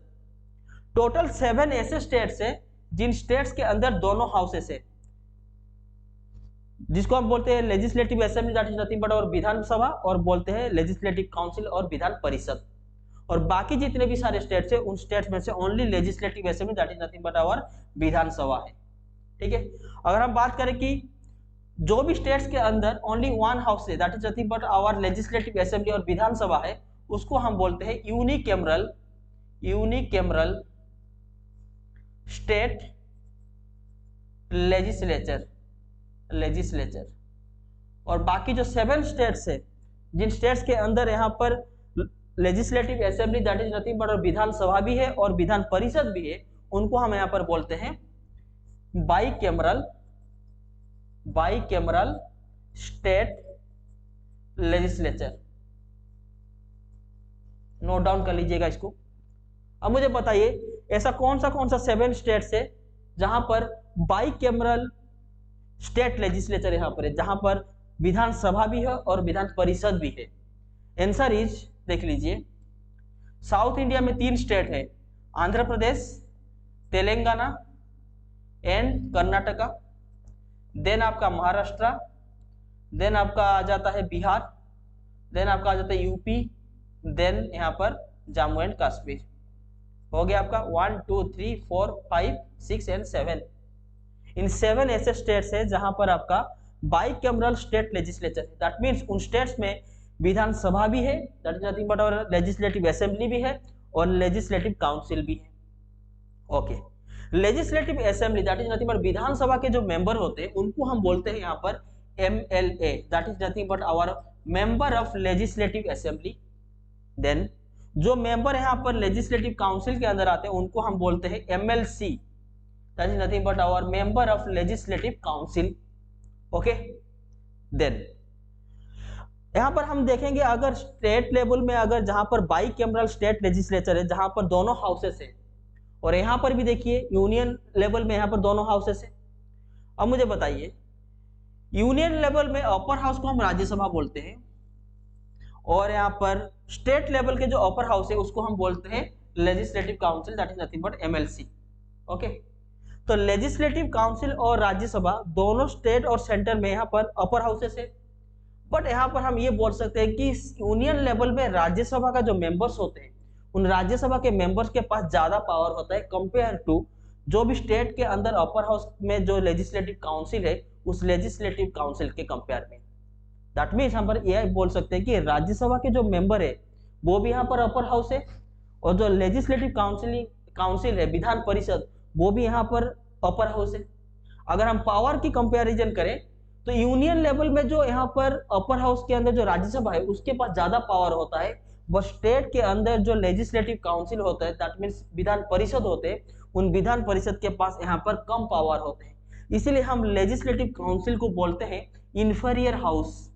टोटल 7 ऐसे स्टेट्स हैं जिन स्टेट्स के अंदर दोनों हाउसेस है, जिसको हम बोलते हैं legislative assembly that is nothing but और विधानसभा, और बोलते हैं लेजिस्लेटिव काउंसिल और विधान परिषद। और बाकी जितने भी सारे स्टेट्स है उन स्टेट्स में से only legislative assembly that is nothing but our Vidhan Sabha है। ठीक है, अगर हम बात करें कि जो भी स्टेट्स के अंदर ओनली वन हाउस है that is nothing but our legislative assembly और विधानसभा है, उसको हम बोलते हैं यूनिकैमरल स्टेट लेजिस्लेचर। और बाकी जो 7 स्टेट्स है जिन स्टेट्स के अंदर यहाँ पर legislative assembly that is nothing but और विधानसभा भी है और विधान परिषद भी है, उनको हम यहाँ पर बोलते हैं by cameral state legislature. Note down कर लीजिएगा इसको। अब मुझे बताइए ऐसा कौन सा 7 स्टेट्स है जहां पर बाई कैमरल स्टेट लेजिस्लेचर यहाँ पर है, जहां पर विधानसभा भी है और विधान परिषद भी है। आंसर इज देख लीजिए, साउथ इंडिया में 3 स्टेट है, आंध्र प्रदेश, तेलंगाना एंड कर्नाटका, देन आपका महाराष्ट्र, देन आपका आ जाता है बिहार, देन आपका आ जाता है यूपी, देन यहाँ पर जम्मू एंड कश्मीर। हो गया आपका 1 2 3 4 5 6 एंड 7। इन 7 ऐसे स्टेट्स है जहां पर आपका बाइकैमरल स्टेट लेजिस्लेचर है। दैट मीन्स उन स्टेट्स में विधानसभा भी है, दैट इज नथिंग बट और लेजिस्लेटिव असेंबली भी है और लेजिस्लेटिव काउंसिल भी है। Okay, legislative assembly that is nothing but Vidhan Sabha के जो मेंबर होते हैं उनको हम बोलते हैं यहाँ पर MLA, that is nothing but our member of legislative assembly. Then जो मेंबर यहाँ पर लेजिस्लेटिव काउंसिल के अंदर आते हैं उनको हम बोलते हैं MLC, that is nothing but our member of legislative council. Okay, then यहाँ पर हम देखेंगे अगर स्टेट लेवल में अगर जहां पर बाइकैमरल स्टेट लेजिस्लेचर है जहां पर दोनों हाउसेस है, और यहाँ पर भी देखिए यूनियन लेवल में यहाँ पर दोनों हाउसेस है। अब मुझे बताइए, यूनियन लेवल में अपर हाउस को हम राज्यसभा बोलते हैं और यहाँ पर स्टेट लेवल के जो अपर हाउस है उसको हम बोलते हैं legislative council, that is nothing but MLC। Okay, तो लेजिस्लेटिव काउंसिल और राज्यसभा दोनों स्टेट और सेंटर में यहाँ पर अपर हाउसेस है। बट यहाँ पर हम ये बोल सकते हैं कि यूनियन लेवल में राज्यसभा का जो मेंबर्स होते हैं उन राज्यसभा के मेंबर्स के पास ज्यादा पावर होता है कंपेयर टू जो भी स्टेट के अंदर अपर हाउस में जो लेजिस्लेटिव काउंसिल है उस लेजिस्लेटिव काउंसिल के कंपेयर में। दैट मीन्स हम पर यह बोल सकते हैं कि राज्यसभा के जो मेंबर है वो भी यहाँ पर अपर हाउस है और जो लेजिस्लेटिव काउंसिल है विधान परिषद वो भी यहाँ पर अपर हाउस है। अगर हम पावर की कंपैरिजन करें तो यूनियन लेवल में जो यहाँ पर अपर हाउस के अंदर जो राज्यसभा है उसके पास ज्यादा पावर होता है, बट स्टेट के अंदर जो लेजिस्लेटिव काउंसिल होता है दैट मीन्स विधान परिषद होते हैं उन विधान परिषद के पास यहाँ पर कम पावर होते हैं। इसीलिए हम लेजिस्लेटिव काउंसिल को बोलते हैं इंफीरियर हाउस,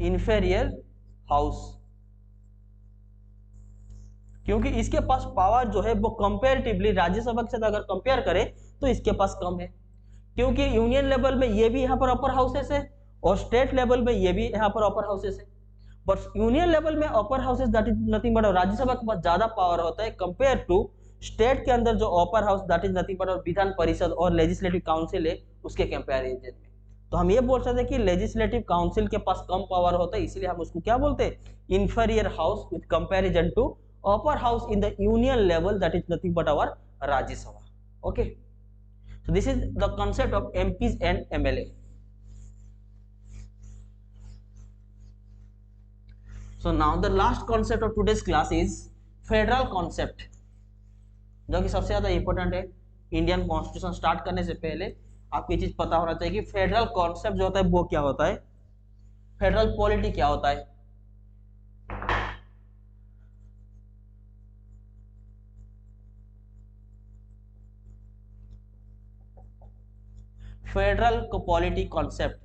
इंफीरियर हाउस, क्योंकि इसके पास पावर जो है वो कंपैरेटिवली राज्यसभा के साथ अगर कंपेयर करें तो इसके पास कम है, क्योंकि यूनियन लेवल में ये भी यहाँ पर अपर हाउसेस है और स्टेट लेवल में ये भी यहाँ पर अपर हाउसेस है। बट यूनियन लेवल में upper houses that is nothing but Rajya Sabha के पास ज्यादा पावर होता है कंपेयर टू स्टेट के अंदर जो upper house that is nothing but Vidhan Parishad और लेजिस्लेटिव काउंसिल है उसके कंपैरिजन में। तो हम ये बोल सकते हैं कि लेजिस्लेटिव काउंसिल के पास कम पावर होता है, इसीलिए हम उसको क्या बोलते हैं inferior house with comparison to upper house in the union level that is nothing but our Rajya Sabha. Okay, so this is the concept of MPs and MLA. So now the last concept of today's class is federal concept, जो कि सबसे ज्यादा important है। Indian constitution start करने से पहले आपको ये चीज पता होना चाहिए कि फेडरल कॉन्सेप्ट जो होता है वो क्या होता है, फेडरल पॉलिटी क्या होता है। Federal polity concept,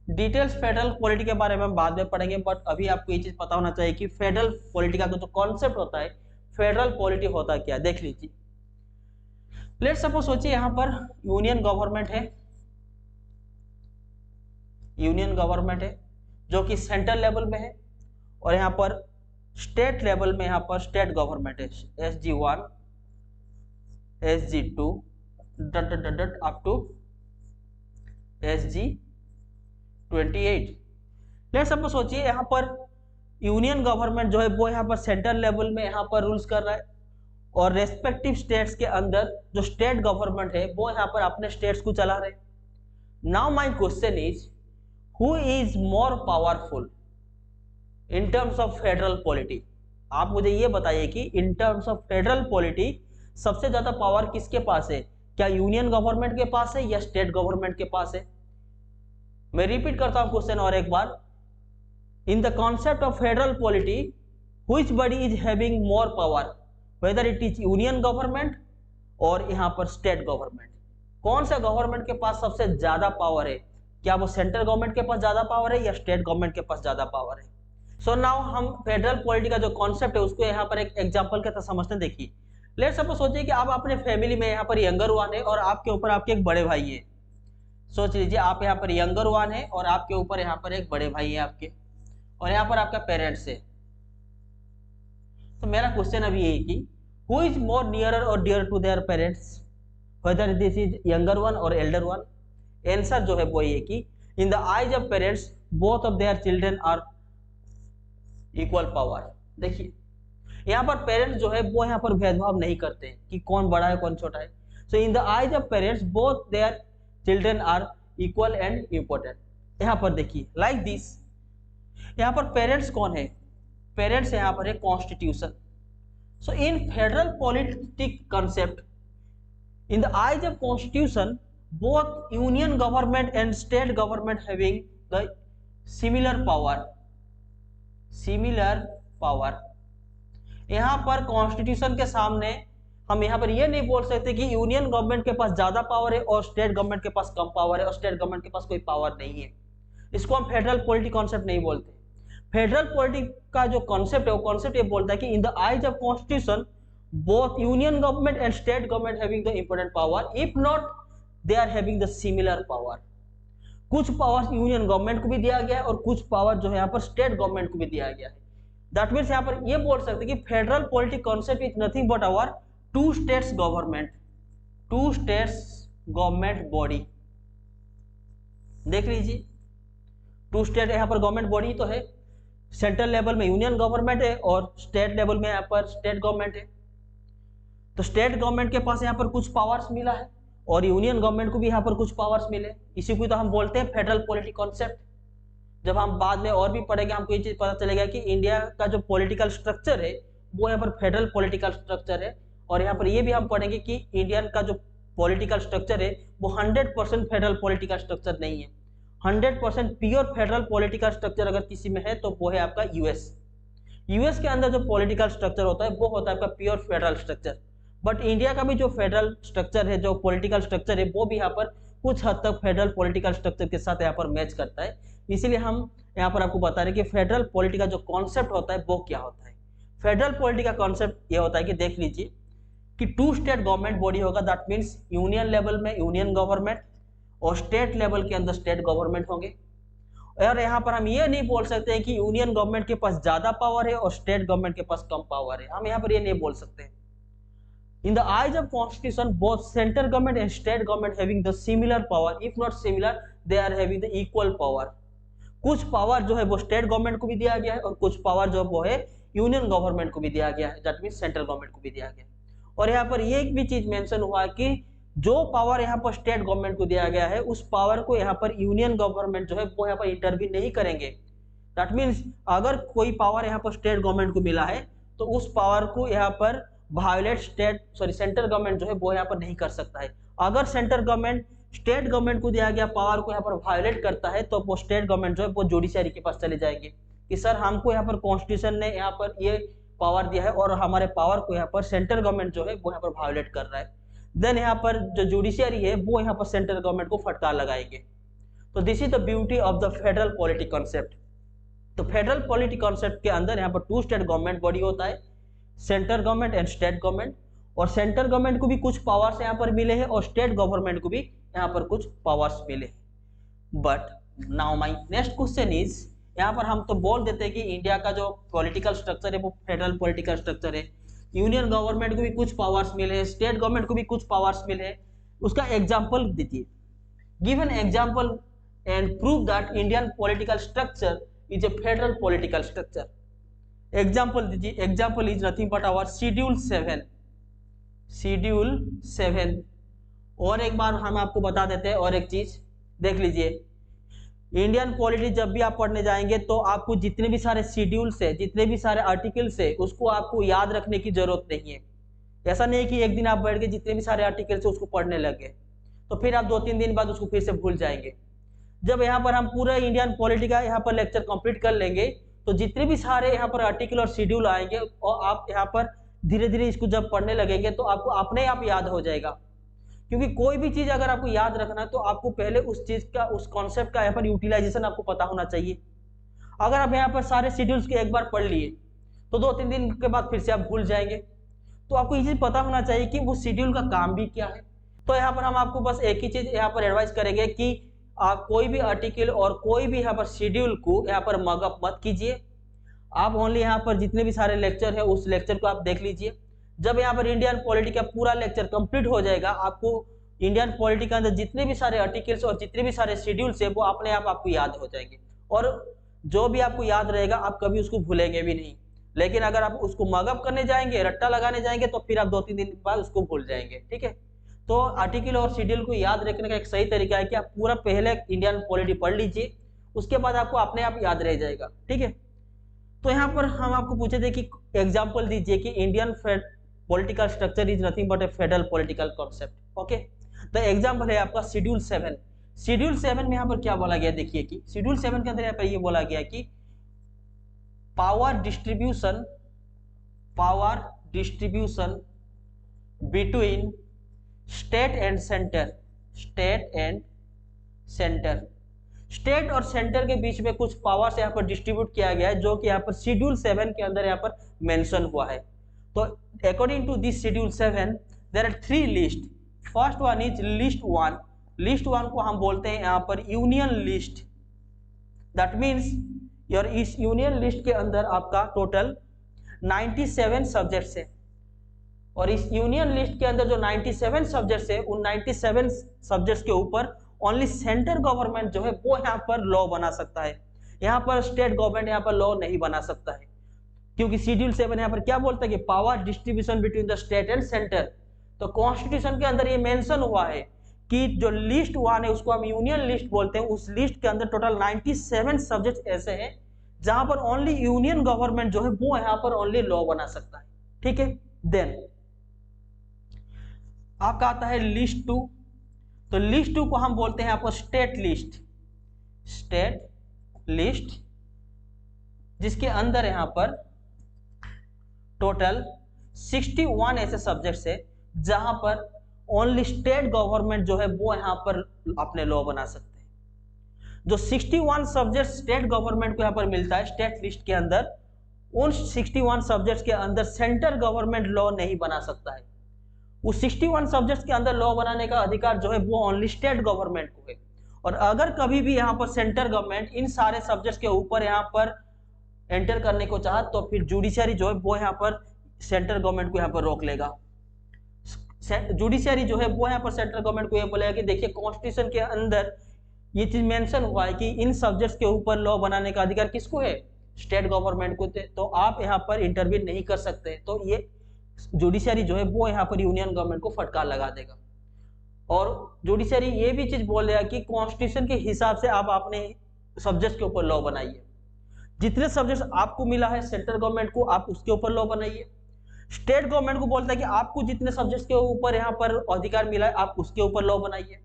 details federal polity के बारे में हम बाद में पढ़ेंगे, बट अभी आपको ये चीज पता होना चाहिए कि फेडरल पॉलिटी का जो कॉन्सेप्ट होता है, फेडरल पॉलिटी होता क्या, देख लीजिए। लेट सपोज सोचिए यहाँ पर यूनियन गवर्नमेंट है, यूनियन गवर्नमेंट है जो कि सेंट्रल लेवल में है, और यहाँ पर स्टेट लेवल में यहाँ पर स्टेट गवर्नमेंट है, SG1 SG2 up to SG28। Let suppose सोचिए यहाँ पर यूनियन गवर्नमेंट जो है वो यहाँ पर सेंट्रल लेवल में यहाँ पर रूल्स कर रहा है और रेस्पेक्टिव स्टेट्स के अंदर जो स्टेट गवर्नमेंट है वो यहाँ पर अपने स्टेट्स को चला रहे। Now my question is who is more powerful in terms of federal polity. आप मुझे ये बताइए कि in terms of federal polity सबसे ज्यादा पावर किसके पास है, क्या यूनियन गवर्नमेंट के पास है या स्टेट गवर्नमेंट के पास है। मैं रिपीट करता हूं क्वेश्चन और एक बार, in the concept of federal polity which body is having more power, whether it is union government और यहां पर स्टेट गवर्नमेंट, कौन सा गवर्नमेंट के पास सबसे ज्यादा पावर है, क्या वो सेंट्रल गवर्नमेंट के पास ज्यादा पावर है या स्टेट गवर्नमेंट के पास ज्यादा पावर है। सो नाउ हम फेडरल पॉलिटी का जो कॉन्सेप्ट है उसको यहाँ पर एक एग्जाम्पल के साथ समझते हैं। देखिए, लेट सपोज सोचिए कि आप अपने फैमिली में यहाँ पर यंगर वन है और आपके ऊपर आपके एक बड़े भाई है। सोच लीजिए आप यहाँ पर यंगर वन है और आपके ऊपर यहाँ पर एक बड़े भाई है आपके, और यहाँ पर आपका पेरेंट्स है। तो मेरा क्वेश्चन अभी यही कि हु इज मोर नियरर और dear to their parents, whether this is younger one or elder one. Answer जो है वो ये कि in the eyes of parents both of their children are equal power. देखिए यहाँ पर पेरेंट्स जो है वो यहाँ पर भेदभाव नहीं करते हैं कि कौन बड़ा है कौन छोटा है। So in the eyes of parents both their children are equal and important. यहाँ पर देखिए लाइक दिस, यहाँ पर पेरेंट्स कौन है, पेरेंट्स यहाँ पर है constitution. So in federal politic concept in the eyes of constitution both union government and state government having the similar power। यहाँ पर कॉन्स्टिट्यूशन के सामने हम यहाँ पर ये नहीं बोल सकते कि यूनियन गवर्नमेंट के पास ज्यादा पावर है और स्टेट गवर्नमेंट के पास कम पावर है और स्टेट गवर्नमेंट के पास कोई पावर नहीं है। इसको हम फेडरल पॉलिटिक कॉन्सेप्ट नहीं बोलते। फेडरल पॉलिटिक का जो कॉन्सेप्ट है वो कॉन्सेप्ट ये बोलता है कि in the eyes of constitution both union government and state government having the important power, if not they are having the similar power। कुछ पावर यूनियन गवर्नमेंट को भी दिया गया है और कुछ पावर जो है यहाँ पर स्टेट गवर्नमेंट को भी दिया गया है। दैट मीन्स यहाँ पर ये बोल सकते हैं कि federal politic concept is nothing but our two states government body. देख लीजिए टू स्टेट यहाँ पर गवर्नमेंट बॉडी तो है, सेंट्रल लेवल में यूनियन गवर्नमेंट है और स्टेट लेवल में यहाँ पर स्टेट गवर्नमेंट है। तो स्टेट गवर्नमेंट के पास यहाँ पर कुछ पावर्स मिला है और यूनियन गवर्नमेंट को भी यहाँ पर कुछ पावर्स मिले, इसी को तो हम बोलते हैं फेडरल पॉलिटिक कॉन्सेप्ट। जब हम बाद में और भी पढ़ेंगे हमको ये चीज पता चलेगा कि इंडिया का जो पॉलिटिकल स्ट्रक्चर है वो यहाँ पर फेडरल पॉलिटिकल स्ट्रक्चर है। और यहाँ पर ये भी हम पढ़ेंगे कि इंडियन का जो पॉलिटिकल स्ट्रक्चर है वो 100% फेडरल पॉलिटिकल स्ट्रक्चर नहीं है। 100% प्योर फेडरल पॉलिटिकल स्ट्रक्चर अगर किसी में है तो वो है आपका यूएस के अंदर जो पॉलिटिकल स्ट्रक्चर होता है वो होता है आपका pure federal structure. But India का भी जो फेडरल स्ट्रक्चर है, जो पॉलिटिकल स्ट्रक्चर है, वो भी यहाँ पर कुछ हद तक फेडरल पॉलिटिकल स्ट्रक्चर के साथ यहाँ पर मैच करता है। इसीलिए हम यहाँ पर आपको बता रहे हैं कि फेडरल पॉलिटी का जो कॉन्सेप्ट होता है वो क्या होता है। फेडरल पॉलिटी का कॉन्सेप्ट ये होता है कि देख लीजिए कि टू स्टेट गवर्नमेंट बॉडी होगा, दैट मीन्स यूनियन लेवल में यूनियन गवर्नमेंट और स्टेट लेवल के अंदर स्टेट गवर्नमेंट होंगे। और यहाँ पर हम ये नहीं बोल सकते हैं कि यूनियन गवर्नमेंट के पास ज्यादा पावर है और स्टेट गवर्नमेंट के पास कम पावर है, हम यहाँ पर ये नहीं बोल सकते। In the eyes of constitution, both central government and state government having the similar power, if not similar, they are having the equal power। कुछ पावर जो है वो स्टेट गवर्नमेंट को भी दिया गया है और कुछ पावर जो वो है यूनियन गवर्नमेंट को भी दिया गया है, दैट मीन्स सेंट्रल गवर्नमेंट को भी दिया गया है। और यहाँ पर ये एक भी चीज मेंशन हुआ कि जो पावर यहाँ पर स्टेट गवर्नमेंट को दिया गया है उस पावर को यहाँ पर यूनियन गवर्नमेंट जो है वो यहाँ पर इंटरव्यू नहीं करेंगे। दैट मीन्स अगर कोई पावर यहाँ पर स्टेट गवर्नमेंट को मिला है तो उस पावर को यहाँ पर वायोलेट सेंट्रल गवर्नमेंट जो है वो यहाँ पर नहीं कर सकता है। अगर सेंट्रल गवर्नमेंट स्टेट गवर्नमेंट को दिया गया पावर को यहाँ पर वायोलेट करता है तो वो स्टेट गवर्नमेंट जो है वो जुडिशरी के पास चले जाएंगे कि सर हमको यहाँ पर कॉन्स्टिट्यूशन ने यहाँ पर ये पावर दिया है और हमारे पावर को यहाँ पर सेंट्रल गवर्नमेंट जो है वो यहाँ पर वायोलेट कर रहा है। देन यहाँ पर जो जुडिशरी है वो यहाँ पर सेंट्रल गवर्नमेंट को फटकार लगाएंगे। तो this is the beauty of the federal politic concept. तो फेडरल पॉलिटिक कॉन्सेप्ट के अंदर यहाँ पर टू स्टेट गवर्नमेंट बॉडी होता है, central government and state government. और सेंट्रल गवर्नमेंट को भी कुछ पावर्स यहाँ पर मिले हैं और स्टेट गवर्नमेंट को भी यहाँ पर कुछ पावर्स मिले हैं। But now my next question is, यहाँ पर हम तो बोल देते हैं कि इंडिया का जो पॉलिटिकल स्ट्रक्चर है वो फेडरल पॉलिटिकल स्ट्रक्चर है, यूनियन गवर्नमेंट को भी कुछ पावर्स मिले हैं, स्टेट गवर्नमेंट को भी कुछ पावर्स मिले हैं। उसका एग्जाम्पल दीजिए, give an example and prove that Indian political structure is a federal political structure. Example दीजिए। Example is nothing but our schedule 7। और एक बार हम आपको बता देते हैं और एक चीज देख लीजिए, इंडियन पॉलिटी जब भी आप पढ़ने जाएंगे तो आपको जितने भी सारे शेड्यूल्स है, जितने भी सारे आर्टिकल्स है, उसको आपको याद रखने की जरूरत नहीं है। ऐसा नहीं है कि एक दिन आप बैठ के जितने भी सारे आर्टिकल्स है उसको पढ़ने लगे तो फिर आप 2-3 दिन बाद उसको फिर से भूल जाएंगे। जब यहाँ पर हम पूरा इंडियन पॉलिटी का यहाँ पर लेक्चर कंप्लीट कर लेंगे तो जितने भी सारे यहाँ पर आर्टिकल और शेड्यूल आएंगे और आप यहाँ पर धीरे धीरे इसको जब पढ़ने लगेंगे तो आपको अपने आप याद हो जाएगा। क्योंकि कोई भी चीज अगर आपको याद रखना है तो आपको पहले उस चीज का, उस कॉन्सेप्ट का यहाँ पर यूटिलाइजेशन आपको पता होना चाहिए। अगर आप यहाँ पर सारे शेड्यूल्स के एक बार पढ़ लिए तो 2-3 दिन के बाद फिर से आप भूल जाएंगे। तो आपको ये चीज पता होना चाहिए कि वो शेड्यूल का काम भी क्या है। तो यहाँ पर हम आपको बस एक ही चीज यहाँ पर एडवाइस करेंगे कि आप कोई भी आर्टिकल और कोई भी यहाँ पर शेड्यूल को यहाँ पर मगअप मत कीजिए। आप ओनली यहाँ पर जितने भी सारे लेक्चर है उस लेक्चर को आप देख लीजिए। जब यहाँ पर इंडियन पॉलिटी का पूरा लेक्चर कंप्लीट हो जाएगा, आपको इंडियन पॉलिटी के अंदर जितने भी सारे आर्टिकल्स और जितने भी सारे शेड्यूल्स है वो अपने आप आपको याद हो जाएंगे, और जो भी आपको याद रहेगा आप कभी उसको भूलेंगे भी नहीं। लेकिन अगर आप उसको मगअप करने जाएंगे, रट्टा लगाने जाएंगे, तो फिर आप 2-3 दिन बाद उसको भूल जाएंगे। ठीक है, तो आर्टिकल और शेड्यूल को याद रखने का एक सही तरीका है कि आप पूरा पहले इंडियन पॉलिटी पढ़ लीजिए, उसके बाद आपको अपने आप याद रह जाएगा। ठीक है, तो यहाँ पर हम आपको पूछे थे कि एग्जाम्पल दीजिए कि Indian political structure is nothing but A federal political concept. Okay, the example है आपका शेड्यूल 7। शेड्यूल 7 में यहाँ पर क्या बोला गया, देखिए कि शेड्यूल 7 के अंदर यहाँ पर ये बोला गया कि power distribution between state and centre, state और सेंटर के बीच में कुछ पावर्स यहाँ पर डिस्ट्रीब्यूट किया गया है, जो कि यहाँ पर शेड्यूल 7 के अंदर यहाँ पर मेंशन हुआ है। तो according to this schedule 7 there are 3 list. First one is list 1। List 1 को हम बोलते हैं यहाँ पर union list. That means your इस यूनियन लिस्ट के अंदर आपका टोटल 97 सब्जेक्ट्स है, और इस यूनियन लिस्ट के अंदर जो 97 सब्जेक्ट्स है, उन 97 सब्जेक्ट्स के ऊपर ओनली सेंट्रल गवर्नमेंट जो है वो यहाँ पर लॉ बना सकता है। यहाँ पर स्टेट गवर्नमेंट यहाँ पर लॉ नहीं बना सकता है, क्योंकि शेड्यूल 7 यहाँ पर क्या बोलता है कि power distribution between the state and centre. तो कॉन्स्टिट्यूशन के अंदर ये मेंशन हुआ है कि जो लिस्ट 1 है उसको हम यूनियन लिस्ट बोलते हैं। उस लिस्ट के अंदर टोटल 97 सब्जेक्ट ऐसे हैं जहां पर ओनली यूनियन गवर्नमेंट जो है वो यहाँ पर ओनली लॉ बना सकता है। ठीक है, देन आपका आता है लिस्ट 2। तो लिस्ट 2 को हम बोलते हैं आपको स्टेट लिस्ट, जिसके अंदर यहां पर टोटल 61 ऐसे सब्जेक्ट्स है जहां पर ओनली स्टेट गवर्नमेंट जो है वो यहां पर अपने लॉ बना सकते हैं। जो 61 सब्जेक्ट स्टेट गवर्नमेंट को यहां पर मिलता है स्टेट लिस्ट के अंदर, उन 61 सब्जेक्ट्स के अंदर सेंट्रल गवर्नमेंट लॉ नहीं बना सकता है। उस 61 सब्जेक्ट्स के अंदर लॉ बनाने का अधिकार जो है वो ओनली स्टेट गवर्नमेंट को है। और अगर कभी भी यहाँ पर सेंट्रल गवर्नमेंट इन सारे सब्जेक्ट्स के ऊपर यहाँ पर एंटर करने को चाहा तो फिर जुडिशरी जो है वो यहाँ पर सेंट्रल गवर्नमेंट को यहाँ पर रोक लेगा। जुडिशरी जो है वो यहाँ पर सेंट्रल गवर्नमेंट को ये बोलेगा कि देखिए कॉन्स्टिट्यूशन के अंदर ये चीज मेंशन हुआ है कि इन सब्जेक्ट्स के ऊपर लॉ बनाने का अधिकार किसको है, स्टेट गवर्नमेंट को, तो आप यहाँ पर इंटरवीन नहीं कर सकते। तो ये जुडिशरी जो है वो यहाँ पर यूनियन गवर्नमेंट को फटकार लगा देगा। और जुडिशरी ये भी चीज बोल देगा कि कॉन्स्टिट्यूशन के हिसाब से आप अपने सब्जेक्ट के ऊपर लॉ बनाइए। जितने सब्जेक्ट आपको मिला है सेंट्रल गवर्नमेंट को, आप उसके ऊपर लॉ बनाइए। स्टेट गवर्नमेंट को बोलता है कि आपको जितने सब्जेक्ट के ऊपर यहाँ पर अधिकार मिला है आप उसके ऊपर लॉ बनाइए।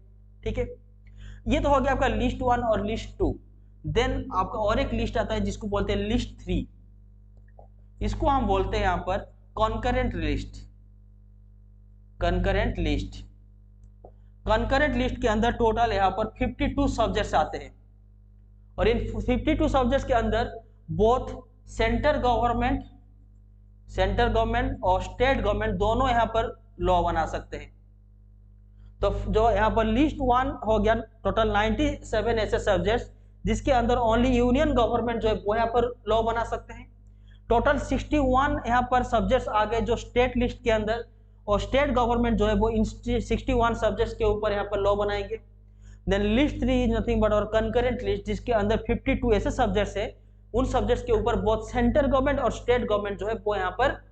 ठीक है, ये तो हो गया आपका लिस्ट 1 और लिस्ट 2। देन आपका और एक लिस्ट आता है जिसको बोलते हैं लिस्ट 3। इसको हम बोलते हैं यहाँ पर कॉन्करेंट लिस्ट के अंदर टोटल यहाँ पर 52 सब्जेक्ट्स आते हैं, और इन 52 सब्जेक्ट्स के अंदर बोथ सेंट्रल गवर्नमेंट और स्टेट गवर्नमेंट दोनों यहाँ पर लॉ बना सकते हैं। तो जो यहाँ पर लिस्ट 1 हो गया टोटल 97 ऐसे सब्जेक्ट्स जिसके अंदर ओनली यूनियन गवर्नमेंट जो है वो यहाँ पर लॉ बना सकते हैं। टोटल 61 यहाँ पर सब्जेक्ट्स आ गए जो स्टेट लिस्ट के अंदर, और स्टेट गवर्नमेंट जो है वो इन 61 सब्जेक्ट्स के ऊपर यहाँ पर लॉ बनाएंगे। Then list 3 is nothing but our concurrent list, जिसके अंदर 52 ऐसे सब्जेक्ट्स है, उन सब्जेक्ट्स के ऊपर बहुत सेंट्रल गवर्नमेंट और स्टेट गवर्नमेंट जो है वो यहाँ पर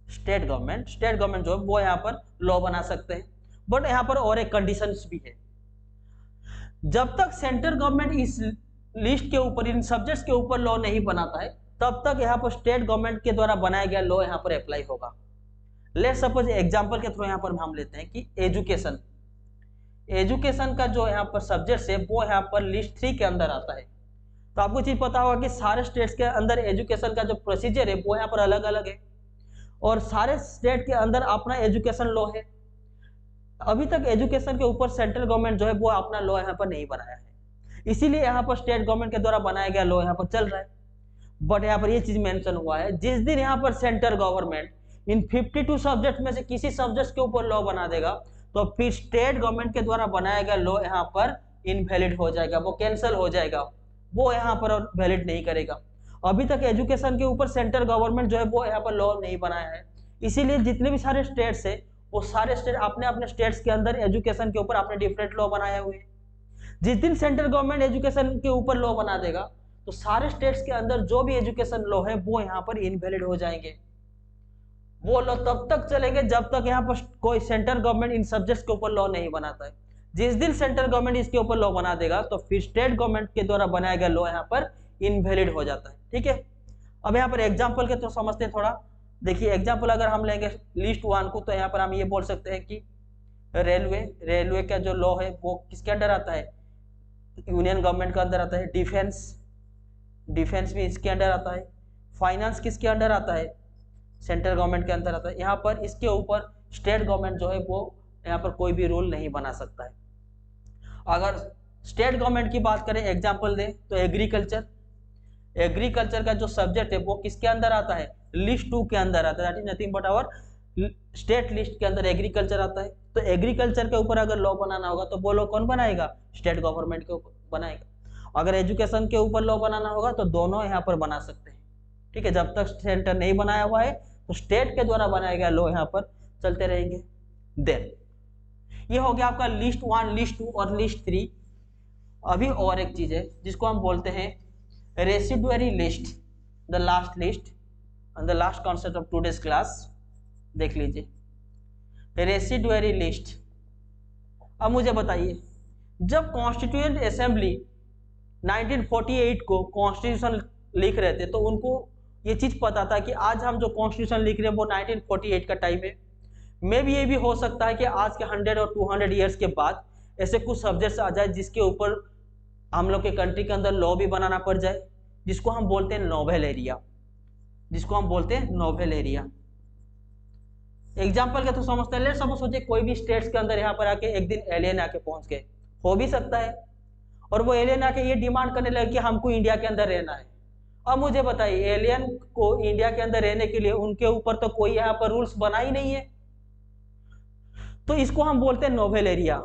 स्टेट गवर्नमेंट जो है वो यहाँ पर लॉ बना सकते हैं। बट यहाँ पर और एक कंडीशंस भी है, जब तक सेंट्रल गवर्नमेंट इस लिस्ट के ऊपर इन सब्जेक्ट्स के ऊपर लॉ नहीं बनाता है तब तक यहाँ पर स्टेट गवर्नमेंट के द्वारा बनाया गया लॉ यहाँ पर अप्लाई होगा। लेट्स सपोज एग्जांपल के थ्रू यहाँ पर हम लेते हैं कि एजुकेशन का जो यहाँ पर सब्जेक्ट है वो यहाँ पर लिस्ट 3 के अंदर आता है। तो आपको चीज पता होगा कि सारे स्टेट्स के अंदर एजुकेशन का जो प्रोसीजर है वो यहाँ पर अलग अलग है, और सारे स्टेट के अंदर अपना एजुकेशन लॉ है। अभी तक एजुकेशन के ऊपर सेंट्रल गवर्नमेंट जो है वो अपना लॉ यहाँ पर नहीं बनाया है, इसीलिए यहाँ पर स्टेट गवर्नमेंट के द्वारा बनाया गया लॉ यहाँ पर चल रहा है। बट यहाँ पर ये चीज मेंशन हुआ है, जिस दिन यहाँ पर सेंट्रल गवर्नमेंट इन 52 सब्जेक्ट में से किसी सब्जेक्ट के ऊपर लॉ बना देगा तो फिर स्टेट गवर्नमेंट के द्वारा बनाया गया लॉ यहाँ पर इनवैलिड हो जाएगा, वो कैंसिल हो जाएगा, वो यहाँ पर वैलिड नहीं करेगा। अभी तक एजुकेशन के ऊपर सेंट्रल गवर्नमेंट जो है वो यहाँ पर लॉ नहीं बनाया है, इसीलिए जितने भी सारे स्टेट्स है वो सारे स्टेट अपने अपने स्टेट्स के अंदर एजुकेशन के ऊपर अपने डिफरेंट लॉ बनाए हुए हैं। जिस दिन सेंट्रल गवर्नमेंट एजुकेशन के ऊपर लॉ बना देगा तो सारे स्टेट्स के अंदर जो भी एजुकेशन लॉ है वो यहाँ पर इनवैलिड हो जाएंगे। वो लॉ तब तक चलेंगे जब तक यहाँ पर कोई सेंट्रल गवर्नमेंट इन सब्जेक्ट्स के ऊपर लॉ नहीं बनाता है। जिस दिन सेंट्रल गवर्नमेंट इसके ऊपर लॉ बना देगा तो फिर स्टेट गवर्नमेंट के द्वारा बनाया गया लॉ यहाँ पर इनवैलिड हो जाता है। ठीक है, अब यहाँ पर एग्जाम्पल के तो समझते हैं थोड़ा। देखिए एग्जाम्पल अगर हम लेंगे लिस्ट 1 को, तो यहाँ पर हम ये बोल सकते हैं कि रेलवे का जो लॉ है वो किसके अंडर आता है, यूनियन गवर्नमेंट के अंदर आता है। डिफेंस भी इसके अंडर आता है। फाइनेंस किसके अंडर आता है, सेंट्रल गवर्नमेंट के अंदर आता है। यहाँ पर इसके ऊपर स्टेट गवर्नमेंट जो है वो यहाँ पर कोई भी रूल नहीं बना सकता है। अगर स्टेट गवर्नमेंट की बात करें, एग्जाम्पल दें तो एग्रीकल्चर का जो सब्जेक्ट है वो किसके अंदर आता है, लिस्ट 2 के अंदर आता है। That is nothing but our state list के अंदर एग्रीकल्चर आता है। तो एग्रीकल्चर के ऊपर अगर लॉ बनाना होगा तो वो लॉ कौन बनाएगा, स्टेट गवर्नमेंट के ऊपर बनाएगा। अगर एजुकेशन के ऊपर लॉ बनाना होगा तो दोनों यहाँ पर बना सकते हैं। ठीक है, जब तक सेंटर नहीं बनाया हुआ है तो स्टेट के द्वारा बनाया गया लॉ यहाँ पर चलते रहेंगे। देन ये हो गया आपका लिस्ट 1, लिस्ट 2 और लिस्ट 3। अभी और एक चीज है जिसको हम बोलते हैं residuary list, the last list and the last concept of today's class. देख लीजिए रेसिडुअरी लिस्ट। अब मुझे बताइए, जब कॉन्स्टिट्यूएंट असेंबली 1948 को कॉन्स्टिट्यूशन लिख रहे थे तो उनको ये चीज पता था कि आज हम जो कॉन्स्टिट्यूशन लिख रहे हैं वो 1948 का टाइम है। मे भी ये भी हो सकता है कि आज के 100 और 200 ईयर्स के बाद ऐसे कुछ सब्जेक्ट्स आ जाए जिसके ऊपर हम लोग के कंट्री के अंदर लॉ भी बनाना पड़ जाए, जिसको हम बोलते हैं नोवेल एरिया। एग्जाम्पल के तो समझते हैं। लेट्स सपोज सोचिए कोई भी स्टेट्स के अंदर यहाँ पर आके एक दिन एलियन आके पहुंच गए, हो भी सकता है, और वो एलियन आके ये डिमांड करने लगे कि हमको इंडिया के अंदर रहना है। अब मुझे बताइए, एलियन को इंडिया के अंदर रहने के लिए उनके ऊपर तो कोई यहाँ पर रूल्स बना ही नहीं है, तो इसको हम बोलते हैं नोवेल एरिया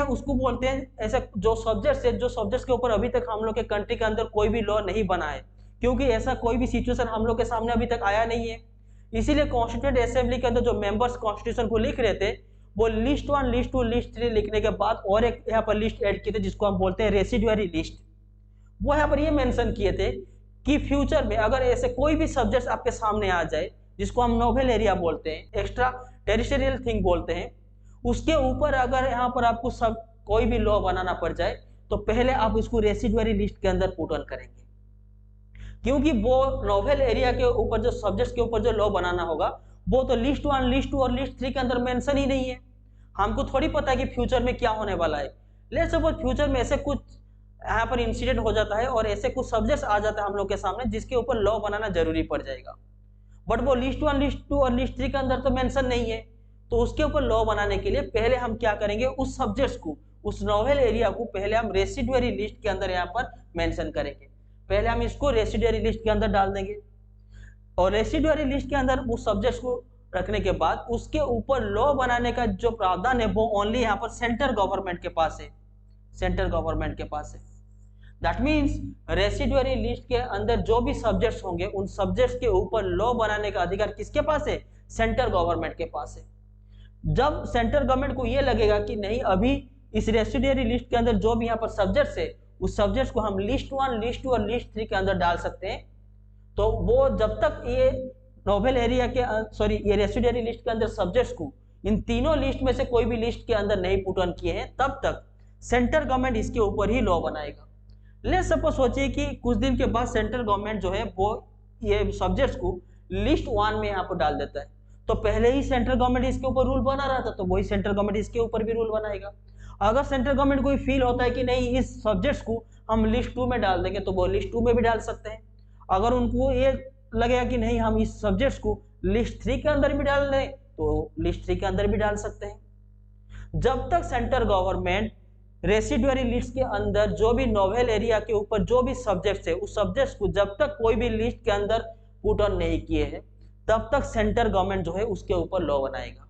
उसको बोलते हैं ऐसे जो सब्जेक्ट्स के ऊपर अभी तक हम लोग के कंट्री के अंदर कोई भी लॉ नहीं बना है, क्योंकि ऐसा कोई भी सिचुएशन हम लोग के सामने अभी तक आया नहीं है। इसीलिए कॉन्स्टिट्यूएंट असेंबली के अंदर जो मेंबर्स कॉन्स्टिट्यूशन को लिख रहे थे वो लिस्ट 1, लिस्ट 2, लिस्ट 3 लिखने के बाद और एक यहाँ पर लिस्ट ऐड किए थे जिसको हम बोलते हैं रेसिडुअरी लिस्ट। वो यहाँ पर ये मेंशन किए थे कि फ्यूचर में अगर ऐसे कोई भी सब्जेक्ट्स आपके सामने आ जाए जिसको हम नोवेल एरिया बोलते हैं, एक्स्ट्रा टेरिटोरियल थिंग बोलते हैं, उसके ऊपर अगर यहाँ पर आपको सब कोई भी लॉ बनाना पड़ जाए तो पहले आप इसको रेसिडुअरी लिस्ट के अंदर पुट ऑन करेंगे, क्योंकि वो नोवेल एरिया के ऊपर जो सब्जेक्ट्स के ऊपर जो लॉ बनाना होगा वो तो लिस्ट 1, लिस्ट 2 और लिस्ट 3 के अंदर मेंशन ही नहीं है। हमको थोड़ी पता है कि फ्यूचर में क्या होने वाला है। लेट्स सपोज फ्यूचर में ऐसे कुछ यहाँ पर इंसिडेंट हो जाता है और ऐसे कुछ सब्जेक्ट्स आ जाते हैं हम लोग के सामने जिसके ऊपर लॉ बनाना जरूरी पड़ जाएगा, बट वो लिस्ट 1, लिस्ट 2 और लिस्ट 3 के अंदर तो मेंशन नहीं है। तो उसके ऊपर लॉ बनाने के लिए पहले हम क्या करेंगे, उस सब्जेक्ट्स को, उस नोवेल एरिया को पहले हम रेसिडुअरी लिस्ट के अंदर यहाँ पर मेंशन करेंगे। पहले हम इसको रेसिडुअरी लिस्ट के अंदर डाल देंगे और रेसिडुअरी लिस्ट के अंदर उस सब्जेक्ट्स को रखने के बाद उसके ऊपर लॉ बनाने का जो प्रावधान है वो ओनली यहाँ पर सेंट्रल गवर्नमेंट के पास है। दैट मीन्स रेसिडुअरी लिस्ट के अंदर जो भी सब्जेक्ट्स होंगे उन सब्जेक्ट्स के ऊपर लॉ बनाने का अधिकार किसके पास है, सेंट्रल गवर्नमेंट के पास है। जब सेंट्रल गवर्नमेंट को यह लगेगा कि नहीं, अभी इस रेसिडुअरी लिस्ट के अंदर जो भी यहाँ पर सब्जेक्ट्स है उस सब्जेक्ट्स को हम लिस्ट 1, लिस्ट 2 और लिस्ट 3 के अंदर डाल सकते हैं, तो वो जब तक ये नोवेल एरिया के ये रेसिडुअरी लिस्ट के अंदर सब्जेक्ट्स को इन तीनों लिस्ट में से कोई भी लिस्ट के अंदर नहीं पुट ऑन किए हैं तब तक सेंट्रल गवर्नमेंट इसके ऊपर ही लॉ बनाएगा। लेट्स सपोज सोचिए कि कुछ दिन के बाद सेंट्रल गवर्नमेंट जो है वो ये सब्जेक्ट्स को लिस्ट 1 में यहाँ पर डाल देता है, तो पहले ही सेंट्रल गवर्नमेंट इसके ऊपर रूल बना रहा था तो वही सेंट्रल गवर्नमेंट इसके ऊपर भी रूल बनाएगा। अगर सेंट्रल गवर्नमेंट को फील होता है कि नहीं इस सब्जेक्ट्स को हम लिस्ट 2 में डाल देंगे तो वो लिस्ट 2 में भी डाल सकते हैं। अगर उनको ये लगेगा कि नहीं हम इस सब्जेक्ट्स को लिस्ट 3 के अंदर भी डाल दें तो लिस्ट 3 के अंदर भी डाल सकते हैं। जब तक सेंट्रल गवर्नमेंट रेसिडुअरी लिस्ट के अंदर जो भी नोवेल एरिया के ऊपर जो भी सब्जेक्ट्स है उस सब्जेक्ट्स को जब तक कोई भी लिस्ट के अंदर पुट ऑन नहीं किए हैं तब तक सेंट्रल गवर्नमेंट जो है उसके ऊपर लॉ बनाएगा।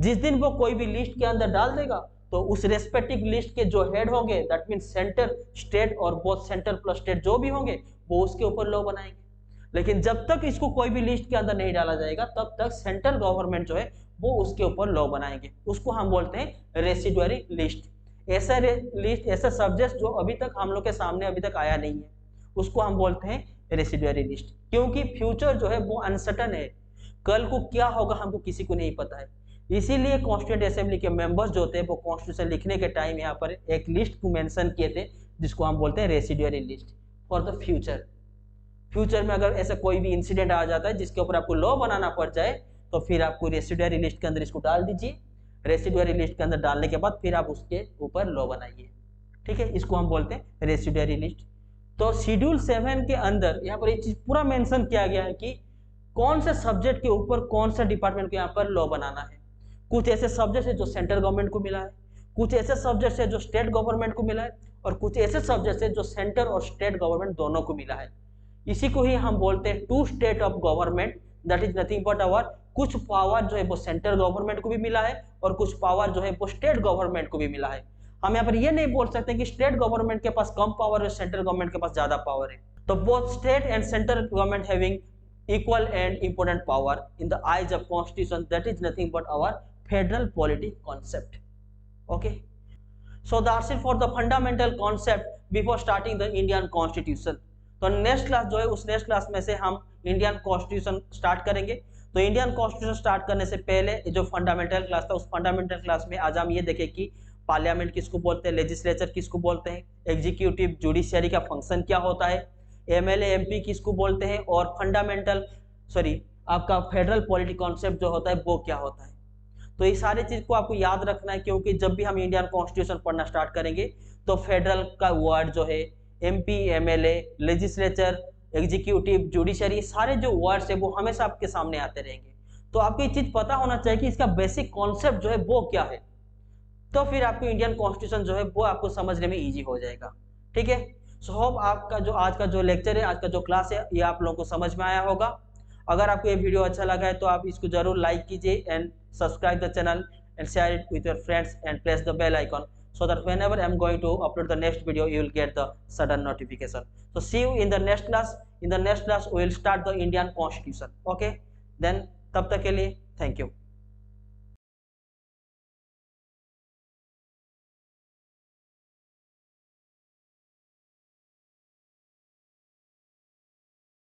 जिस दिन वो कोई भी लिस्ट के अंदर डाल देगा तो उस रेस्पेक्टिव लिस्ट के जो हेड होंगे, दैट मीन सेंटर, स्टेट और बोथ सेंटर प्लस स्टेट जो भी होंगे वो उसके ऊपर लॉ बनाएंगे। लेकिन जब तक इसको कोई भी लिस्ट के अंदर नहीं डाला जाएगा तब तक सेंट्रल गवर्नमेंट जो है वो उसके ऊपर लॉ बनाएंगे, उसको हम बोलते हैं रेसिडुअरी लिस्ट। ऐसा लिस्ट, ऐसा सब्जेक्ट जो अभी तक हम लोग के सामने अभी तक आया नहीं है, उसको हम बोलते हैं रेसिडुअरी लिस्ट। क्योंकि फ्यूचर जो है वो अनसर्टन है, कल को क्या होगा हमको किसी को नहीं पता है। इसीलिए कॉन्स्टिट्यूएंट असेंबली के मेंबर्स जो होते हैं वो कॉन्स्टिट्यूशन लिखने के टाइम यहाँ पर एक लिस्ट को मेंशन किए थे, जिसको हम बोलते हैं residuary list for the future. Future में अगर ऐसा कोई भी इंसिडेंट आ जाता है जिसके ऊपर आपको लॉ बनाना पड़ जाए, तो फिर आपको रेसिडुअरी लिस्ट के अंदर इसको डाल दीजिए। रेसिडुअरी लिस्ट के अंदर डालने के बाद फिर आप उसके ऊपर लॉ बनाइए, ठीक है। इसको हम बोलते हैं रेसिडुअरी लिस्ट। तो शेड्यूल 7 के अंदर यहाँ पर एक चीज पूरा मेंशन किया गया है कि कौन से सब्जेक्ट के ऊपर कौन सा डिपार्टमेंट को यहाँ पर लॉ बनाना है। कुछ ऐसे सब्जेक्ट है जो सेंट्रल गवर्नमेंट को मिला है, कुछ ऐसे सब्जेक्ट है जो स्टेट गवर्नमेंट को मिला है, और कुछ ऐसे सब्जेक्ट है जो सेंटर और स्टेट गवर्नमेंट दोनों को मिला है। इसी को ही हम बोलते हैं two state of government, that is nothing but our, कुछ पावर जो है वो सेंट्रल गवर्नमेंट को भी मिला है और कुछ पावर जो है वो स्टेट गवर्नमेंट को भी मिला है। हम यहाँ पर ये नहीं बोल सकते कि स्टेट गवर्नमेंट के पास कम पावर है, सेंट्रल गवर्नमेंट के पास ज्यादा पावर है। तो both state and central government having equal and important power in the eyes of constitution, that is nothing but our federal polity concept. Okay, so that's it for the fundamental concept before starting the Indian constitution. तो next class जो है उस next class में से हम Indian constitution start करेंगे। तो Indian constitution start करने से पहले जो फंडामेंटल क्लास था, उस फंडामेंटल क्लास में आज हम ये देखें कि पार्लियामेंट किसको बोलते हैं, लेजिस्लेचर किसको बोलते हैं, एग्जीक्यूटिव जुडिशियरी का फंक्शन क्या होता है, एमएलए एमपी किसको बोलते हैं, और फंडामेंटल आपका फेडरल पॉलिटी कॉन्सेप्ट जो होता है वो क्या होता है। तो ये सारी चीज को आपको याद रखना है, क्योंकि जब भी हम इंडियन कॉन्स्टिट्यूशन पढ़ना स्टार्ट करेंगे तो फेडरल का वर्ड जो है MP, MLA, legislature, executive, judiciary, सारे जो वर्ड्स है वो हमेशा आपके सामने आते रहेंगे। तो आपको ये चीज पता होना चाहिए कि इसका बेसिक कॉन्सेप्ट जो है वो क्या है, तो फिर आपको इंडियन कॉन्स्टिट्यूशन जो है वो आपको समझने में इजी हो जाएगा, ठीक है। सो होप आपका जो आज का जो लेक्चर है, आज का जो क्लास है, ये आप लोगों को समझ में आया होगा। अगर आपको ये वीडियो अच्छा लगा है तो आप इसको जरूर लाइक कीजिए and subscribe the channel and share it with your friends and press the bell icon so that whenever I am going to upload the next video you will get the sudden notification. So see you in the next class. In the next class we will start the Indian Constitution. Okay, then तब तक के लिए thank you.